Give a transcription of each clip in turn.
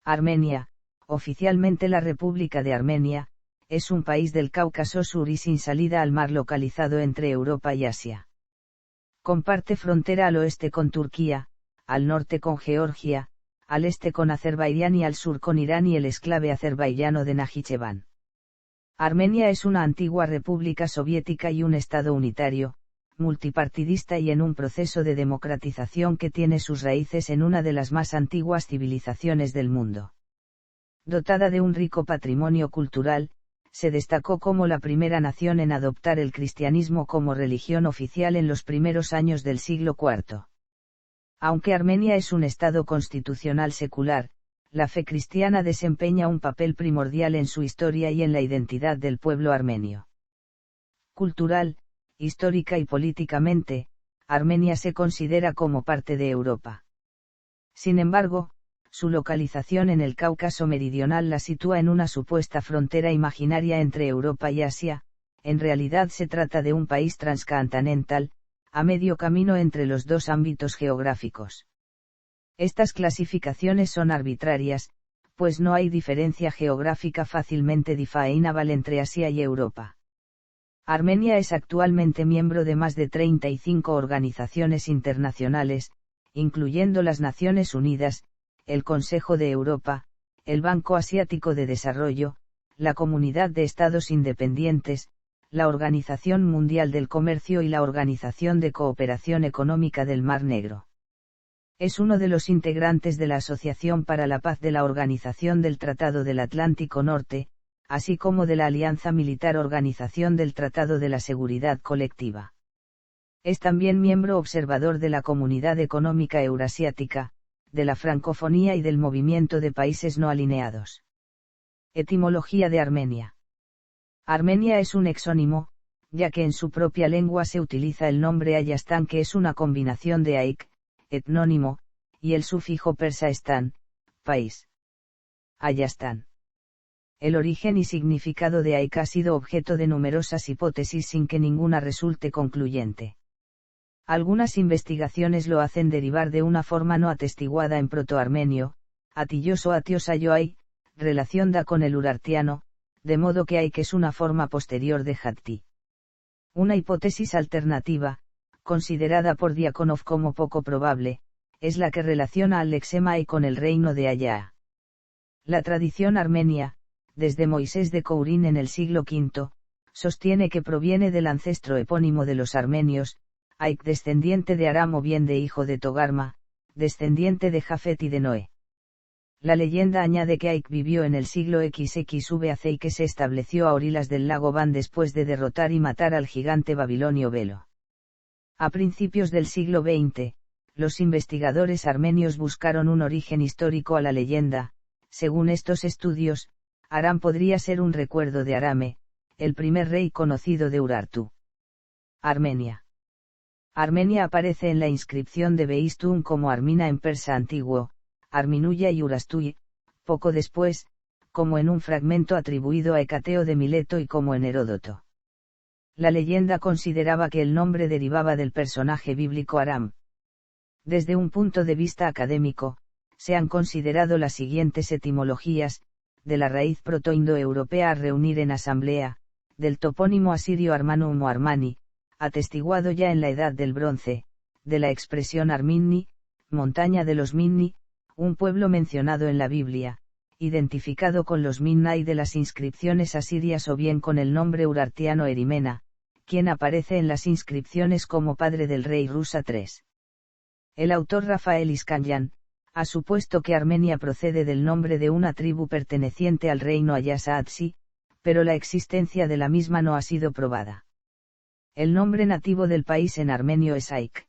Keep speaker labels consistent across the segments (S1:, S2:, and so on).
S1: Armenia, oficialmente la República de Armenia, es un país del Cáucaso Sur y sin salida al mar localizado entre Europa y Asia. Comparte frontera al oeste con Turquía, al norte con Georgia, al este con Azerbaiyán y al sur con Irán y el exclave azerbaiyano de Najicheván. Armenia es una antigua república soviética y un estado unitario, multipartidista y en un proceso de democratización que tiene sus raíces en una de las más antiguas civilizaciones del mundo. Dotada de un rico patrimonio cultural, se destacó como la primera nación en adoptar el cristianismo como religión oficial en los primeros años del siglo IV. Aunque Armenia es un estado constitucional secular, la fe cristiana desempeña un papel primordial en su historia y en la identidad del pueblo armenio. Cultural, histórica y políticamente, Armenia se considera como parte de Europa. Sin embargo, su localización en el Cáucaso meridional la sitúa en una supuesta frontera imaginaria entre Europa y Asia. En realidad se trata de un país transcontinental, a medio camino entre los dos ámbitos geográficos. Estas clasificaciones son arbitrarias, pues no hay diferencia geográfica fácilmente definable entre Asia y Europa. Armenia es actualmente miembro de más de 35 organizaciones internacionales, incluyendo las Naciones Unidas, el Consejo de Europa, el Banco Asiático de Desarrollo, la Comunidad de Estados Independientes, la Organización Mundial del Comercio y la Organización de Cooperación Económica del Mar Negro. Es uno de los integrantes de la Asociación para la Paz de la Organización del Tratado del Atlántico Norte, así como de la Alianza Militar Organización del Tratado de la Seguridad Colectiva. Es también miembro observador de la Comunidad Económica Eurasiática, de la Francofonía y del Movimiento de Países No Alineados. Etimología de Armenia. Armenia es un exónimo, ya que en su propia lengua se utiliza el nombre Ayastán, que es una combinación de Aik, etnónimo, y el sufijo persa están, país. Ayastán. El origen y significado de Aik ha sido objeto de numerosas hipótesis sin que ninguna resulte concluyente. Algunas investigaciones lo hacen derivar de una forma no atestiguada en protoarmenio, atillos o atios ayoai, relación da con el urartiano, de modo que Aik es una forma posterior de Hatti. Una hipótesis alternativa, considerada por Diakonov como poco probable, es la que relaciona al lexema Aik con el reino de Ayá. La tradición armenia, desde Moisés de Kourin en el siglo V, sostiene que proviene del ancestro epónimo de los armenios, Aik descendiente de Aram o bien de hijo de Togarma, descendiente de Jafet y de Noé. La leyenda añade que Aik vivió en el siglo XXVAC y que se estableció a orillas del lago Van después de derrotar y matar al gigante babilonio Belo. A principios del siglo XX, los investigadores armenios buscaron un origen histórico a la leyenda. Según estos estudios, Aram podría ser un recuerdo de Arame, el primer rey conocido de Urartu. Armenia. Armenia aparece en la inscripción de Beistún como Armina en persa antiguo, Arminuya y Urastuy, poco después, como en un fragmento atribuido a Hecateo de Mileto y como en Heródoto. La leyenda consideraba que el nombre derivaba del personaje bíblico Aram. Desde un punto de vista académico, se han considerado las siguientes etimologías: de la raíz protoindoeuropea a reunir en asamblea, del topónimo asirio Armanum o Armani, atestiguado ya en la Edad del Bronce, de la expresión Arminni, montaña de los Minni, un pueblo mencionado en la Biblia, identificado con los Minna y de las inscripciones asirias o bien con el nombre urartiano Erimena, quien aparece en las inscripciones como padre del rey Rusa III. El autor Rafael Iskanyan ha supuesto que Armenia procede del nombre de una tribu perteneciente al reino Ayasa-Atsi, pero la existencia de la misma no ha sido probada. El nombre nativo del país en armenio es Aik.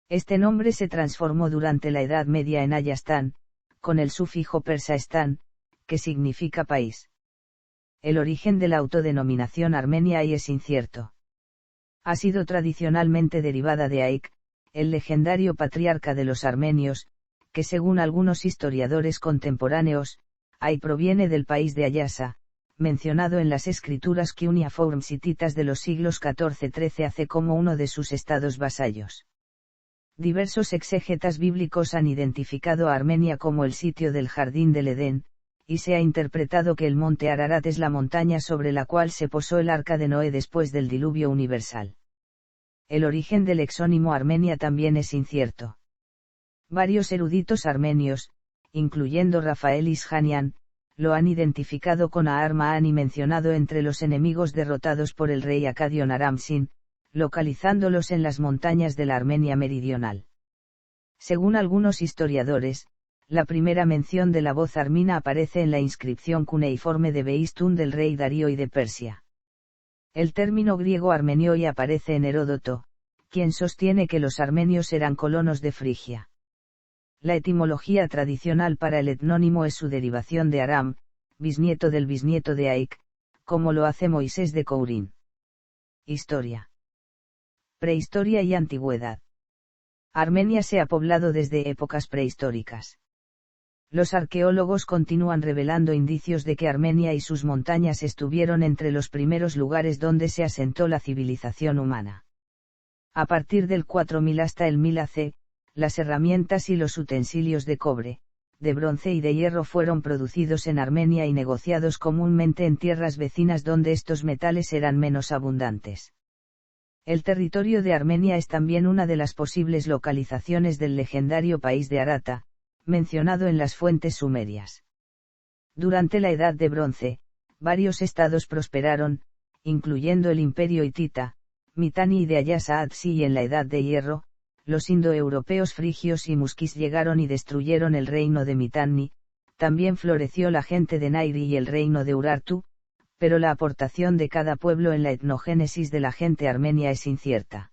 S1: Este nombre se transformó durante la Edad Media en Ayastán, con el sufijo persa están, que significa país. El origen de la autodenominación armenia es incierto. Ha sido tradicionalmente derivada de Aik, el legendario patriarca de los armenios, que según algunos historiadores contemporáneos, Aik proviene del país de Ayasa, mencionado en las escrituras cuneiformes hititas de los siglos XIV-XIII AC como uno de sus estados vasallos. Diversos exégetas bíblicos han identificado a Armenia como el sitio del Jardín del Edén, y se ha interpretado que el monte Ararat es la montaña sobre la cual se posó el arca de Noé después del diluvio universal. El origen del exónimo Armenia también es incierto. Varios eruditos armenios, incluyendo Rafael Ishanian, lo han identificado con Aar-Maan y mencionado entre los enemigos derrotados por el rey acadio Naram-Sin, localizándolos en las montañas de la Armenia meridional. Según algunos historiadores, la primera mención de la voz armina aparece en la inscripción cuneiforme de Beistún del rey Darío I de Persia. El término griego armenioi aparece en Heródoto, quien sostiene que los armenios eran colonos de Frigia. La etimología tradicional para el etnónimo es su derivación de Aram, bisnieto del bisnieto de Aik, como lo hace Moisés de Courín. Historia. Prehistoria y antigüedad. Armenia se ha poblado desde épocas prehistóricas. Los arqueólogos continúan revelando indicios de que Armenia y sus montañas estuvieron entre los primeros lugares donde se asentó la civilización humana. A partir del 4000 hasta el 1000 AC, las herramientas y los utensilios de cobre, de bronce y de hierro fueron producidos en Armenia y negociados comúnmente en tierras vecinas donde estos metales eran menos abundantes. El territorio de Armenia es también una de las posibles localizaciones del legendario país de Arata, mencionado en las fuentes sumerias. Durante la Edad de Bronce, varios estados prosperaron, incluyendo el Imperio hitita, Mitanni y de Ayasa-Atsi, y en la Edad de Hierro, los indoeuropeos frigios y musquis llegaron y destruyeron el reino de Mitanni. También floreció la gente de Nairi y el reino de Urartu, pero la aportación de cada pueblo en la etnogénesis de la gente armenia es incierta.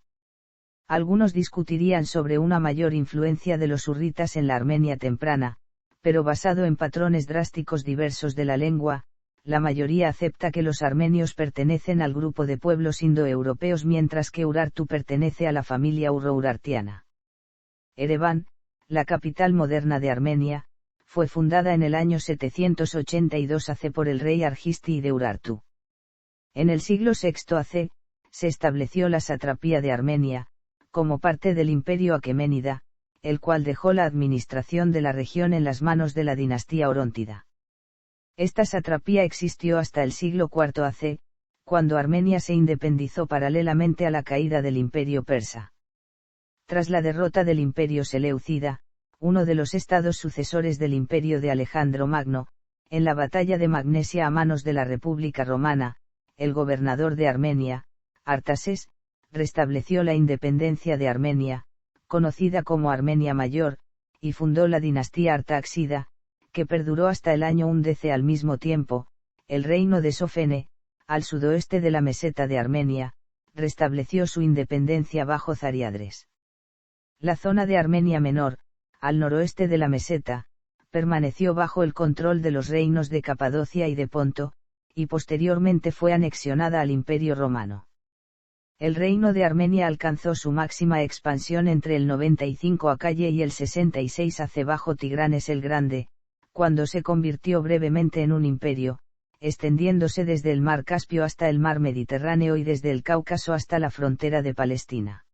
S1: Algunos discutirían sobre una mayor influencia de los hurritas en la Armenia temprana, pero basado en patrones drásticos diversos de la lengua, la mayoría acepta que los armenios pertenecen al grupo de pueblos indoeuropeos mientras que Urartu pertenece a la familia urro-urartiana. Ereván, la capital moderna de Armenia, fue fundada en el año 782 AC por el rey Argisti I de Urartu. En el siglo VI AC, se estableció la satrapía de Armenia, como parte del imperio aqueménida, el cual dejó la administración de la región en las manos de la dinastía oróntida. Esta satrapía existió hasta el siglo IV AC, cuando Armenia se independizó paralelamente a la caída del imperio persa. Tras la derrota del imperio seleucida, uno de los estados sucesores del imperio de Alejandro Magno, en la batalla de Magnesia a manos de la República Romana, el gobernador de Armenia, Artases, restableció la independencia de Armenia, conocida como Armenia Mayor, y fundó la dinastía artáxida, que perduró hasta el año 1 al mismo tiempo. El reino de Sofene, al sudoeste de la meseta de Armenia, restableció su independencia bajo Zariadres. La zona de Armenia Menor, al noroeste de la meseta, permaneció bajo el control de los reinos de Capadocia y de Ponto, y posteriormente fue anexionada al Imperio Romano. El reino de Armenia alcanzó su máxima expansión entre el 95 AC y el 66 AC bajo Tigranes el Grande, cuando se convirtió brevemente en un imperio, extendiéndose desde el mar Caspio hasta el mar Mediterráneo y desde el Cáucaso hasta la frontera de Palestina.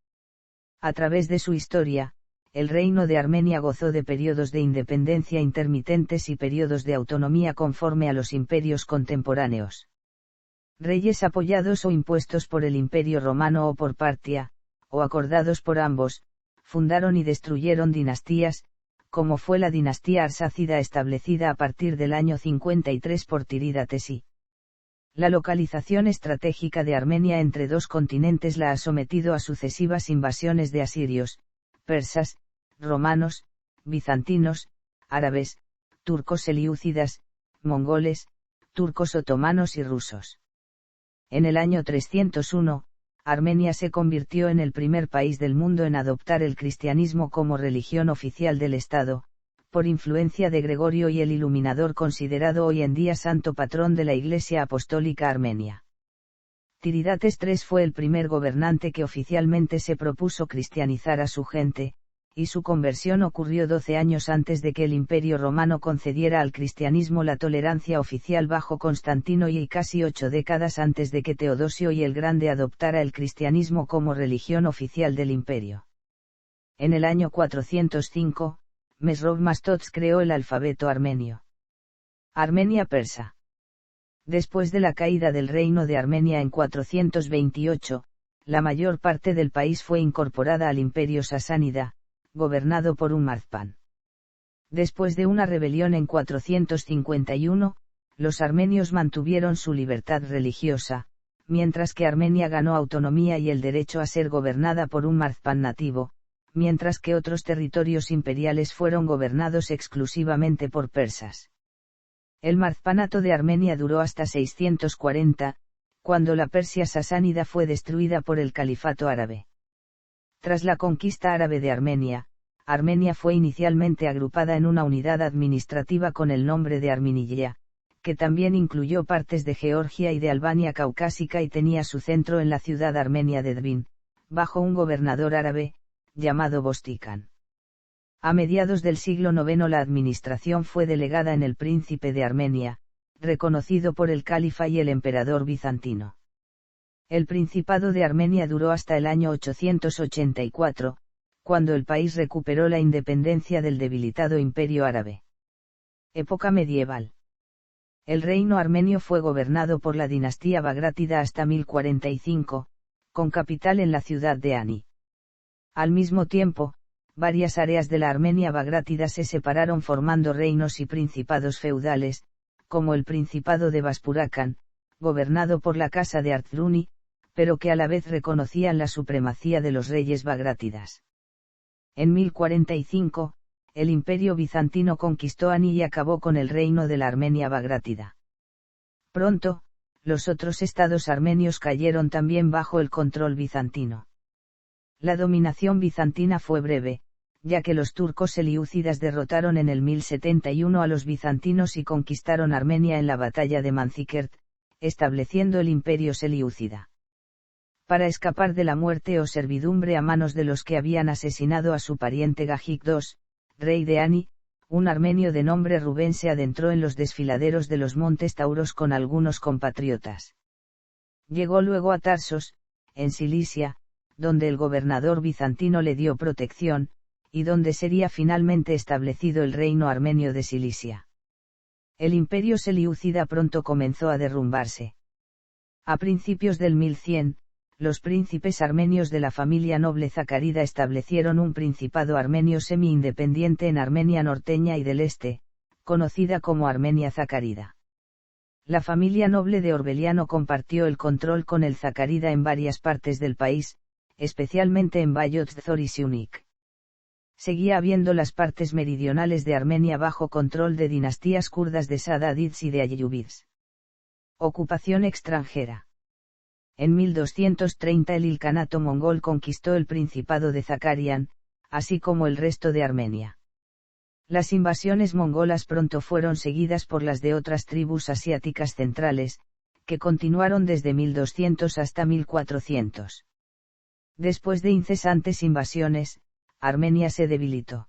S1: A través de su historia, el reino de Armenia gozó de periodos de independencia intermitentes y periodos de autonomía conforme a los imperios contemporáneos. Reyes apoyados o impuestos por el Imperio Romano o por Partia, o acordados por ambos, fundaron y destruyeron dinastías, como fue la dinastía arsácida establecida a partir del año 53 por Tiridates I. La localización estratégica de Armenia entre dos continentes la ha sometido a sucesivas invasiones de asirios, persas, romanos, bizantinos, árabes, turcos selyúcidas, mongoles, turcos otomanos y rusos. En el año 301, Armenia se convirtió en el primer país del mundo en adoptar el cristianismo como religión oficial del Estado, por influencia de Gregorio I el Iluminador, considerado hoy en día santo patrón de la Iglesia Apostólica Armenia. Tiridates III fue el primer gobernante que oficialmente se propuso cristianizar a su gente, y su conversión ocurrió 12 años antes de que el Imperio Romano concediera al cristianismo la tolerancia oficial bajo Constantino y casi 8 décadas antes de que Teodosio I el Grande adoptara el cristianismo como religión oficial del imperio. En el año 405, Mesrov Mastots creó el alfabeto armenio. Armenia persa. Después de la caída del reino de Armenia en 428, la mayor parte del país fue incorporada al imperio sasánida, gobernado por un Marzpán. Después de una rebelión en 451, los armenios mantuvieron su libertad religiosa, mientras que Armenia ganó autonomía y el derecho a ser gobernada por un Marzpán nativo, mientras que otros territorios imperiales fueron gobernados exclusivamente por persas. El Marzpanato de Armenia duró hasta 640, cuando la Persia sasánida fue destruida por el califato árabe. Tras la conquista árabe de Armenia, Armenia fue inicialmente agrupada en una unidad administrativa con el nombre de Arminiya, que también incluyó partes de Georgia y de Albania caucásica y tenía su centro en la ciudad armenia de Dvin, bajo un gobernador árabe, llamado Bostikan. A mediados del siglo IX la administración fue delegada en el príncipe de Armenia, reconocido por el califa y el emperador bizantino. El Principado de Armenia duró hasta el año 884, cuando el país recuperó la independencia del debilitado Imperio Árabe. Época medieval. El reino armenio fue gobernado por la dinastía bagrátida hasta 1045, con capital en la ciudad de Ani. Al mismo tiempo, varias áreas de la Armenia bagrátida se separaron formando reinos y principados feudales, como el Principado de Vaspurakan, gobernado por la casa de Artruni, pero que a la vez reconocían la supremacía de los reyes bagrátidas. En 1045, el Imperio bizantino conquistó Ani y acabó con el reino de la Armenia bagrátida. Pronto, los otros estados armenios cayeron también bajo el control bizantino. La dominación bizantina fue breve, ya que los turcos selyúcidas derrotaron en el 1071 a los bizantinos y conquistaron Armenia en la batalla de Manzikert, estableciendo el imperio selyúcida. Para escapar de la muerte o servidumbre a manos de los que habían asesinado a su pariente Gagik II, rey de Ani, un armenio de nombre Rubén se adentró en los desfiladeros de los montes Tauros con algunos compatriotas. Llegó luego a Tarsos, en Cilicia, donde el gobernador bizantino le dio protección, y donde sería finalmente establecido el reino armenio de Cilicia. El imperio selyúcida pronto comenzó a derrumbarse. A principios del 1100, los príncipes armenios de la familia noble zacárida establecieron un principado armenio semi-independiente en Armenia norteña y del este, conocida como Armenia zacárida. La familia noble de Orbeliano compartió el control con el zacárida en varias partes del país, especialmente en Bayotzor y Siunik. Seguía habiendo las partes meridionales de Armenia bajo control de dinastías kurdas de Sadadids y de Ayyubids. Ocupación extranjera. En 1230 el Ilkhanato mongol conquistó el Principado de Zakarian, así como el resto de Armenia. Las invasiones mongolas pronto fueron seguidas por las de otras tribus asiáticas centrales, que continuaron desde 1200 hasta 1400. Después de incesantes invasiones, Armenia se debilitó.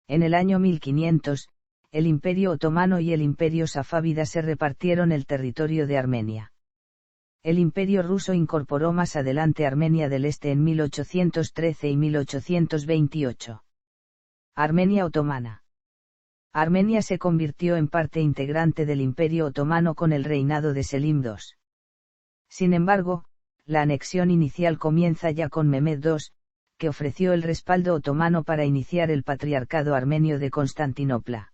S1: En el año 1500, el Imperio Otomano y el Imperio Safávida se repartieron el territorio de Armenia. El Imperio Ruso incorporó más adelante Armenia del Este en 1813 y 1828. Armenia Otomana. Armenia se convirtió en parte integrante del Imperio Otomano con el reinado de Selim II. Sin embargo, la anexión inicial comienza ya con Mehmed II, que ofreció el respaldo otomano para iniciar el Patriarcado Armenio de Constantinopla.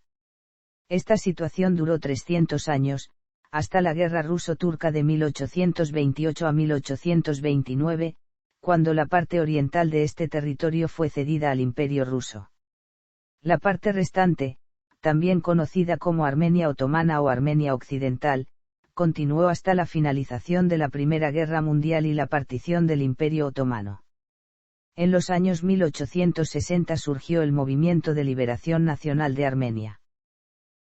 S1: Esta situación duró 300 años, hasta la Guerra Ruso-Turca de 1828 a 1829, cuando la parte oriental de este territorio fue cedida al Imperio Ruso. La parte restante, también conocida como Armenia Otomana o Armenia Occidental, continuó hasta la finalización de la Primera Guerra Mundial y la partición del Imperio Otomano. En los años 1860 surgió el Movimiento de Liberación Nacional de Armenia.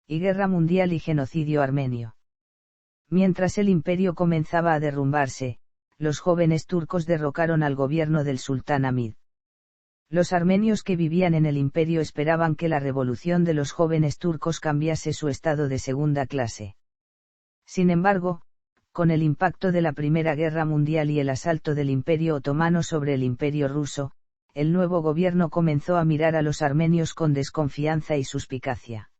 S1: Y Guerra Mundial y Genocidio Armenio. Mientras el imperio comenzaba a derrumbarse, los jóvenes turcos derrocaron al gobierno del sultán Hamid. Los armenios que vivían en el imperio esperaban que la revolución de los jóvenes turcos cambiase su estado de segunda clase. Sin embargo, con el impacto de la Primera Guerra Mundial y el asalto del Imperio Otomano sobre el Imperio Ruso, el nuevo gobierno comenzó a mirar a los armenios con desconfianza y suspicacia.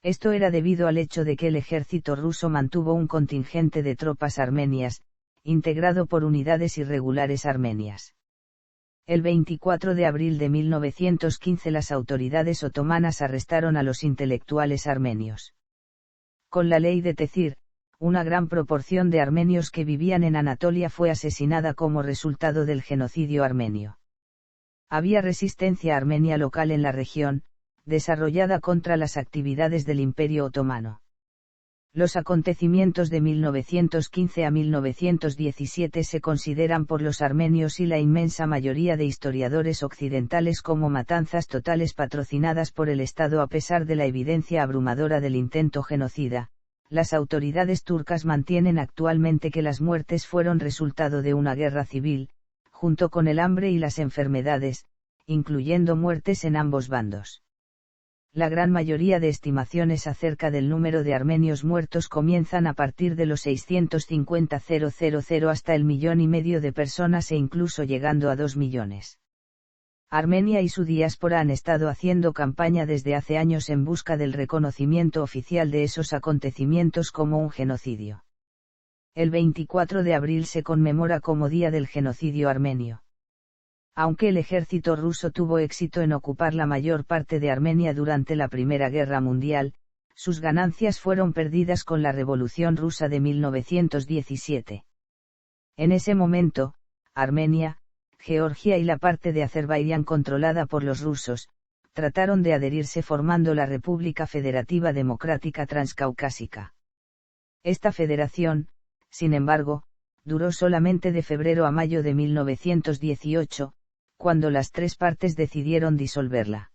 S1: Esto era debido al hecho de que el ejército ruso mantuvo un contingente de tropas armenias, integrado por unidades irregulares armenias. El 24 de abril de 1915 las autoridades otomanas arrestaron a los intelectuales armenios. Con la ley de Tezir, una gran proporción de armenios que vivían en Anatolia fue asesinada como resultado del genocidio armenio. Había resistencia armenia local en la región, desarrollada contra las actividades del Imperio Otomano. Los acontecimientos de 1915 a 1917 se consideran por los armenios y la inmensa mayoría de historiadores occidentales como matanzas totales patrocinadas por el Estado a pesar de la evidencia abrumadora del intento genocida. Las autoridades turcas mantienen actualmente que las muertes fueron resultado de una guerra civil, junto con el hambre y las enfermedades, incluyendo muertes en ambos bandos. La gran mayoría de estimaciones acerca del número de armenios muertos comienzan a partir de los 650.000 hasta el 1,5 millones de personas e incluso llegando a 2 millones. Armenia y su diáspora han estado haciendo campaña desde hace años en busca del reconocimiento oficial de esos acontecimientos como un genocidio. El 24 de abril se conmemora como Día del Genocidio Armenio. Aunque el ejército ruso tuvo éxito en ocupar la mayor parte de Armenia durante la Primera Guerra Mundial, sus ganancias fueron perdidas con la Revolución Rusa de 1917. En ese momento, Armenia, Georgia y la parte de Azerbaiyán controlada por los rusos, trataron de adherirse formando la República Federativa Democrática Transcaucásica. Esta federación, sin embargo, duró solamente de febrero a mayo de 1918, cuando las tres partes decidieron disolverla.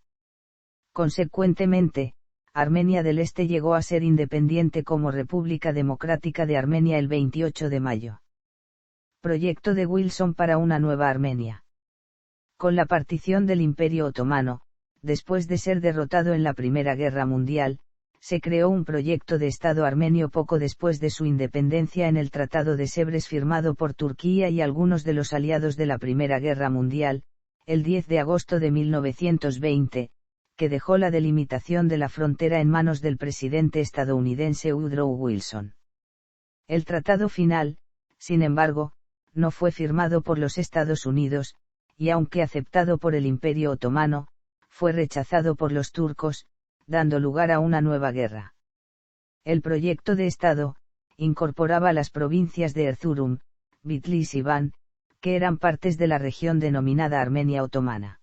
S1: Consecuentemente, Armenia del Este llegó a ser independiente como República Democrática de Armenia el 28 de mayo. Proyecto de Wilson para una nueva Armenia. Con la partición del Imperio Otomano, después de ser derrotado en la Primera Guerra Mundial, se creó un proyecto de Estado armenio poco después de su independencia en el Tratado de Sèvres firmado por Turquía y algunos de los aliados de la Primera Guerra Mundial, el 10 de agosto de 1920, que dejó la delimitación de la frontera en manos del presidente estadounidense Woodrow Wilson. El tratado final, sin embargo, no fue firmado por los Estados Unidos, y aunque aceptado por el Imperio Otomano, fue rechazado por los turcos, dando lugar a una nueva guerra. El proyecto de Estado incorporaba las provincias de Erzurum, Bitlis y Van, que eran partes de la región denominada Armenia Otomana.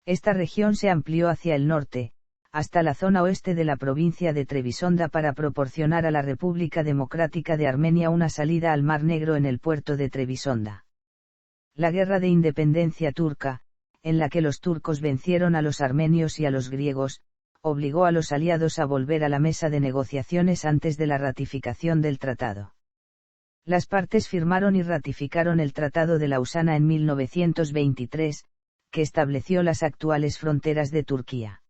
S1: Esta región se amplió hacia el norte, hasta la zona oeste de la provincia de Trebisonda para proporcionar a la República Democrática de Armenia una salida al Mar Negro en el puerto de Trebisonda. La Guerra de Independencia turca, en la que los turcos vencieron a los armenios y a los griegos, obligó a los aliados a volver a la mesa de negociaciones antes de la ratificación del tratado. Las partes firmaron y ratificaron el Tratado de Lausana en 1923, que estableció las actuales fronteras de Turquía.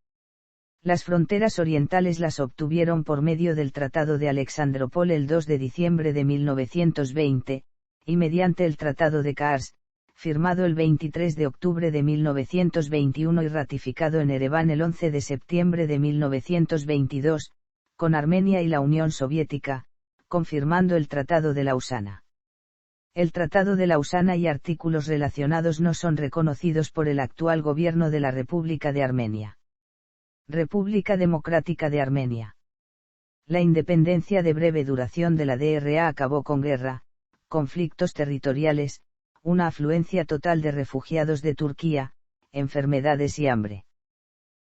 S1: Las fronteras orientales las obtuvieron por medio del Tratado de Alexandrópol el 2 de diciembre de 1920, y mediante el Tratado de Kars, firmado el 23 de octubre de 1921 y ratificado en Ereván el 11 de septiembre de 1922, con Armenia y la Unión Soviética, confirmando el Tratado de Lausana. El Tratado de Lausana y artículos relacionados no son reconocidos por el actual gobierno de la República de Armenia. República Democrática de Armenia. La independencia de breve duración de la DRA acabó con guerra, conflictos territoriales, una afluencia total de refugiados de Turquía, enfermedades y hambre.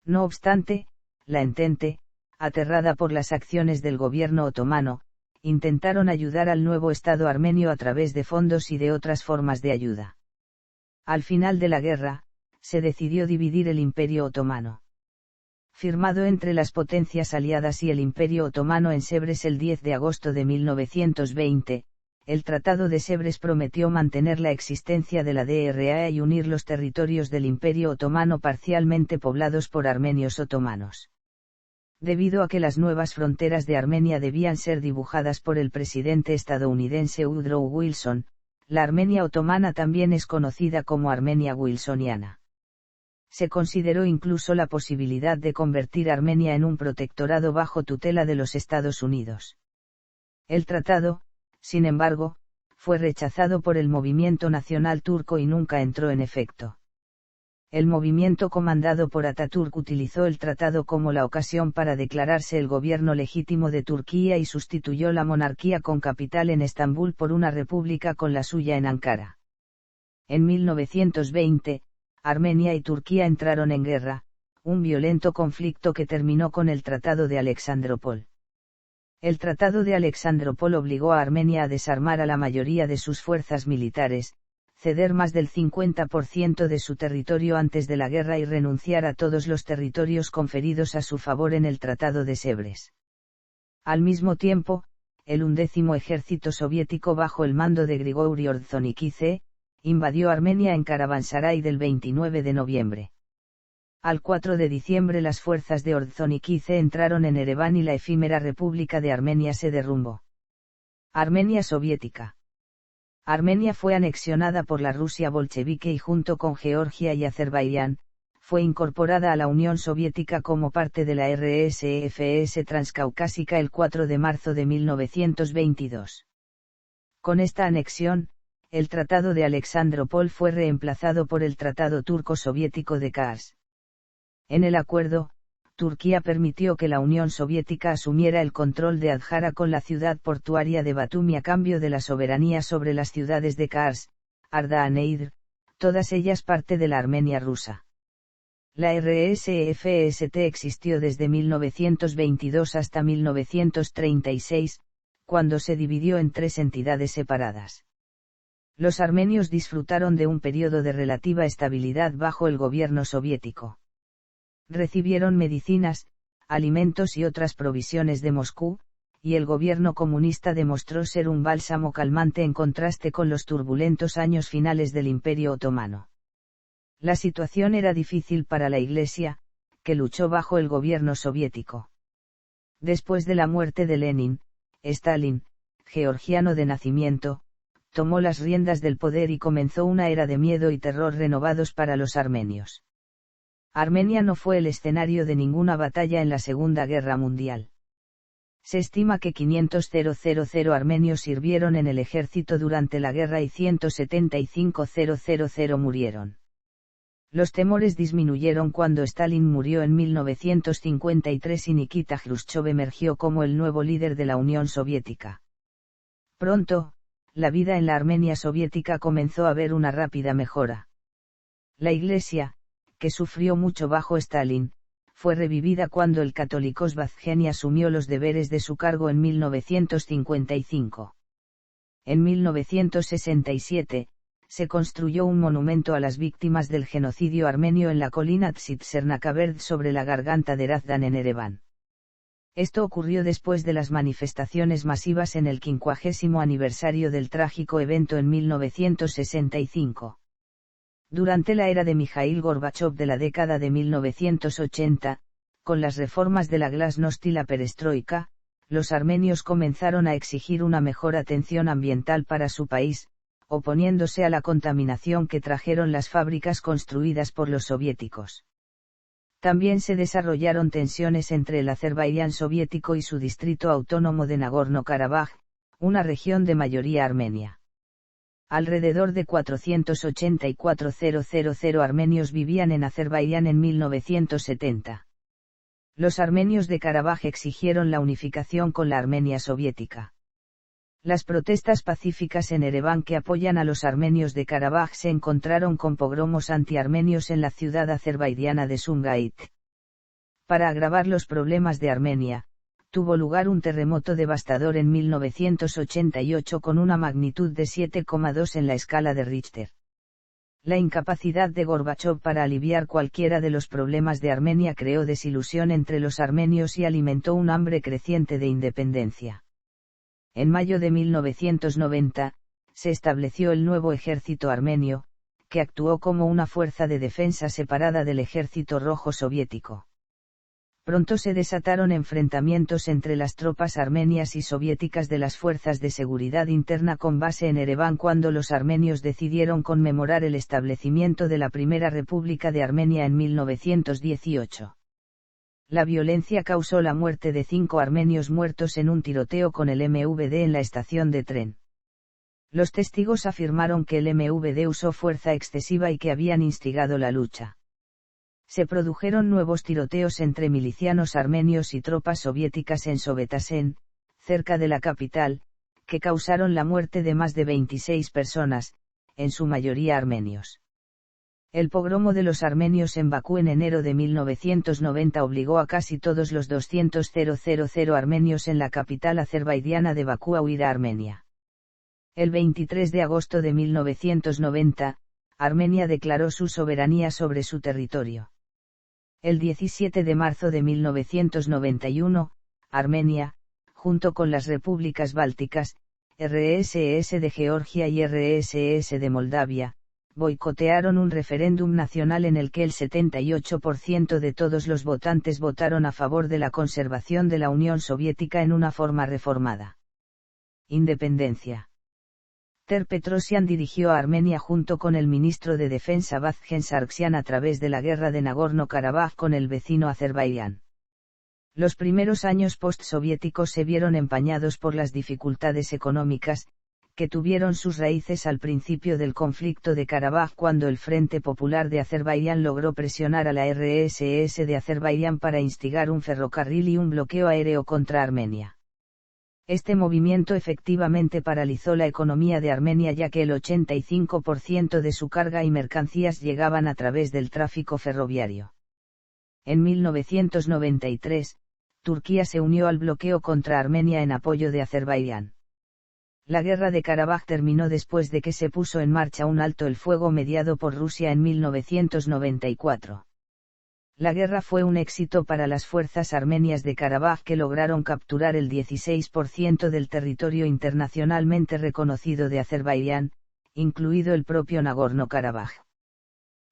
S1: No obstante, la Entente, aterrada por las acciones del gobierno otomano, intentaron ayudar al nuevo Estado armenio a través de fondos y de otras formas de ayuda. Al final de la guerra, se decidió dividir el Imperio Otomano. Firmado entre las potencias aliadas y el Imperio Otomano en Sèvres el 10 de agosto de 1920, el Tratado de Sèvres prometió mantener la existencia de la DRA y unir los territorios del Imperio Otomano parcialmente poblados por armenios otomanos. Debido a que las nuevas fronteras de Armenia debían ser dibujadas por el presidente estadounidense Woodrow Wilson, La Armenia otomana también es conocida como Armenia wilsoniana. Se consideró incluso la posibilidad de convertir Armenia en un protectorado bajo tutela de los Estados Unidos. El tratado, sin embargo, fue rechazado por el movimiento nacional turco y nunca entró en efecto. El movimiento comandado por Atatürk utilizó el tratado como la ocasión para declararse el gobierno legítimo de Turquía y sustituyó la monarquía con capital en Estambul por una república con la suya en Ankara. En 1920, Armenia y Turquía entraron en guerra, un violento conflicto que terminó con el Tratado de Alexandrópol. El Tratado de Alexandrópol obligó a Armenia a desarmar a la mayoría de sus fuerzas militares, ceder más del 50% de su territorio antes de la guerra y renunciar a todos los territorios conferidos a su favor en el Tratado de Sèvres. Al mismo tiempo, el 11º ejército soviético bajo el mando de Grigori Ordzhonikidze, invadió Armenia en Karavansaray del 29 de noviembre. Al 4 de diciembre las fuerzas de Ordzhonikidze entraron en Ereván y la efímera República de Armenia se derrumbó. Armenia soviética. Armenia fue anexionada por la Rusia bolchevique y junto con Georgia y Azerbaiyán, fue incorporada a la Unión Soviética como parte de la RSFS transcaucásica el 4 de marzo de 1922. Con esta anexión, el Tratado de Alexandrópol fue reemplazado por el Tratado Turco-Soviético de Kars. En el acuerdo, Turquía permitió que la Unión Soviética asumiera el control de Adjara con la ciudad portuaria de Batumi a cambio de la soberanía sobre las ciudades de Kars, Ardahan e Idr, todas ellas parte de la Armenia rusa. La RSFST existió desde 1922 hasta 1936, cuando se dividió en 3 entidades separadas. Los armenios disfrutaron de un periodo de relativa estabilidad bajo el gobierno soviético. Recibieron medicinas, alimentos y otras provisiones de Moscú, y el gobierno comunista demostró ser un bálsamo calmante en contraste con los turbulentos años finales del Imperio Otomano. La situación era difícil para la Iglesia, que luchó bajo el gobierno soviético. Después de la muerte de Lenin, Stalin, georgiano de nacimiento, tomó las riendas del poder y comenzó una era de miedo y terror renovados para los armenios. Armenia no fue el escenario de ninguna batalla en la Segunda Guerra Mundial. Se estima que 500.000 armenios sirvieron en el ejército durante la guerra y 175.000 murieron. Los temores disminuyeron cuando Stalin murió en 1953 y Nikita Jrushchov emergió como el nuevo líder de la Unión Soviética. Pronto, la vida en la Armenia soviética comenzó a ver una rápida mejora. La Iglesia, que sufrió mucho bajo Stalin, fue revivida cuando el católico Svazheni asumió los deberes de su cargo en 1955. En 1967, se construyó un monumento a las víctimas del genocidio armenio en la colina Tsitsernakaberd sobre la garganta de Razdan en Ereván. Esto ocurrió después de las manifestaciones masivas en el 50º aniversario del trágico evento en 1965. Durante la era de Mikhail Gorbachov de la década de 1980, con las reformas de la Glasnost y la perestroika, los armenios comenzaron a exigir una mejor atención ambiental para su país, oponiéndose a la contaminación que trajeron las fábricas construidas por los soviéticos. También se desarrollaron tensiones entre el Azerbaiyán soviético y su distrito autónomo de Nagorno-Karabaj, una región de mayoría armenia. Alrededor de 484.000 armenios vivían en Azerbaiyán en 1970. Los armenios de Karabaj exigieron la unificación con la Armenia soviética. Las protestas pacíficas en Ereván que apoyan a los armenios de Karabaj se encontraron con pogromos antiarmenios en la ciudad azerbaiyana de Sumgait. Para agravar los problemas de Armenia, tuvo lugar un terremoto devastador en 1988 con una magnitud de 7,2 en la escala de Richter. La incapacidad de Gorbachov para aliviar cualquiera de los problemas de Armenia creó desilusión entre los armenios y alimentó un hambre creciente de independencia. En mayo de 1990, se estableció el nuevo ejército armenio, que actuó como una fuerza de defensa separada del ejército rojo soviético. Pronto se desataron enfrentamientos entre las tropas armenias y soviéticas de las fuerzas de seguridad interna con base en Ereván cuando los armenios decidieron conmemorar el establecimiento de la Primera República de Armenia en 1918. La violencia causó la muerte de 5 armenios muertos en un tiroteo con el MVD en la estación de tren. Los testigos afirmaron que el MVD usó fuerza excesiva y que habían instigado la lucha. Se produjeron nuevos tiroteos entre milicianos armenios y tropas soviéticas en Sovetasen, cerca de la capital, que causaron la muerte de más de 26 personas, en su mayoría armenios. El pogromo de los armenios en Bakú en enero de 1990 obligó a casi todos los 200.000 armenios en la capital azerbaiyana de Bakú a huir a Armenia. El 23 de agosto de 1990, Armenia declaró su soberanía sobre su territorio. El 17 de marzo de 1991, Armenia, junto con las repúblicas bálticas, RSS de Georgia y RSS de Moldavia, boicotearon un referéndum nacional en el que el 78% de todos los votantes votaron a favor de la conservación de la Unión Soviética en una forma reformada. Independencia. Ter-Petrosyan dirigió a Armenia junto con el ministro de Defensa Vazgen Sargsyan a través de la guerra de Nagorno-Karabaj con el vecino Azerbaiyán. Los primeros años postsoviéticos se vieron empañados por las dificultades económicas, que tuvieron sus raíces al principio del conflicto de Karabaj cuando el Frente Popular de Azerbaiyán logró presionar a la RSS de Azerbaiyán para instigar un ferrocarril y un bloqueo aéreo contra Armenia. Este movimiento efectivamente paralizó la economía de Armenia ya que el 85% de su carga y mercancías llegaban a través del tráfico ferroviario. En 1993, Turquía se unió al bloqueo contra Armenia en apoyo de Azerbaiyán. La guerra de Karabaj terminó después de que se puso en marcha un alto el fuego mediado por Rusia en 1994. La guerra fue un éxito para las fuerzas armenias de Karabaj que lograron capturar el 16% del territorio internacionalmente reconocido de Azerbaiyán, incluido el propio Nagorno-Karabaj.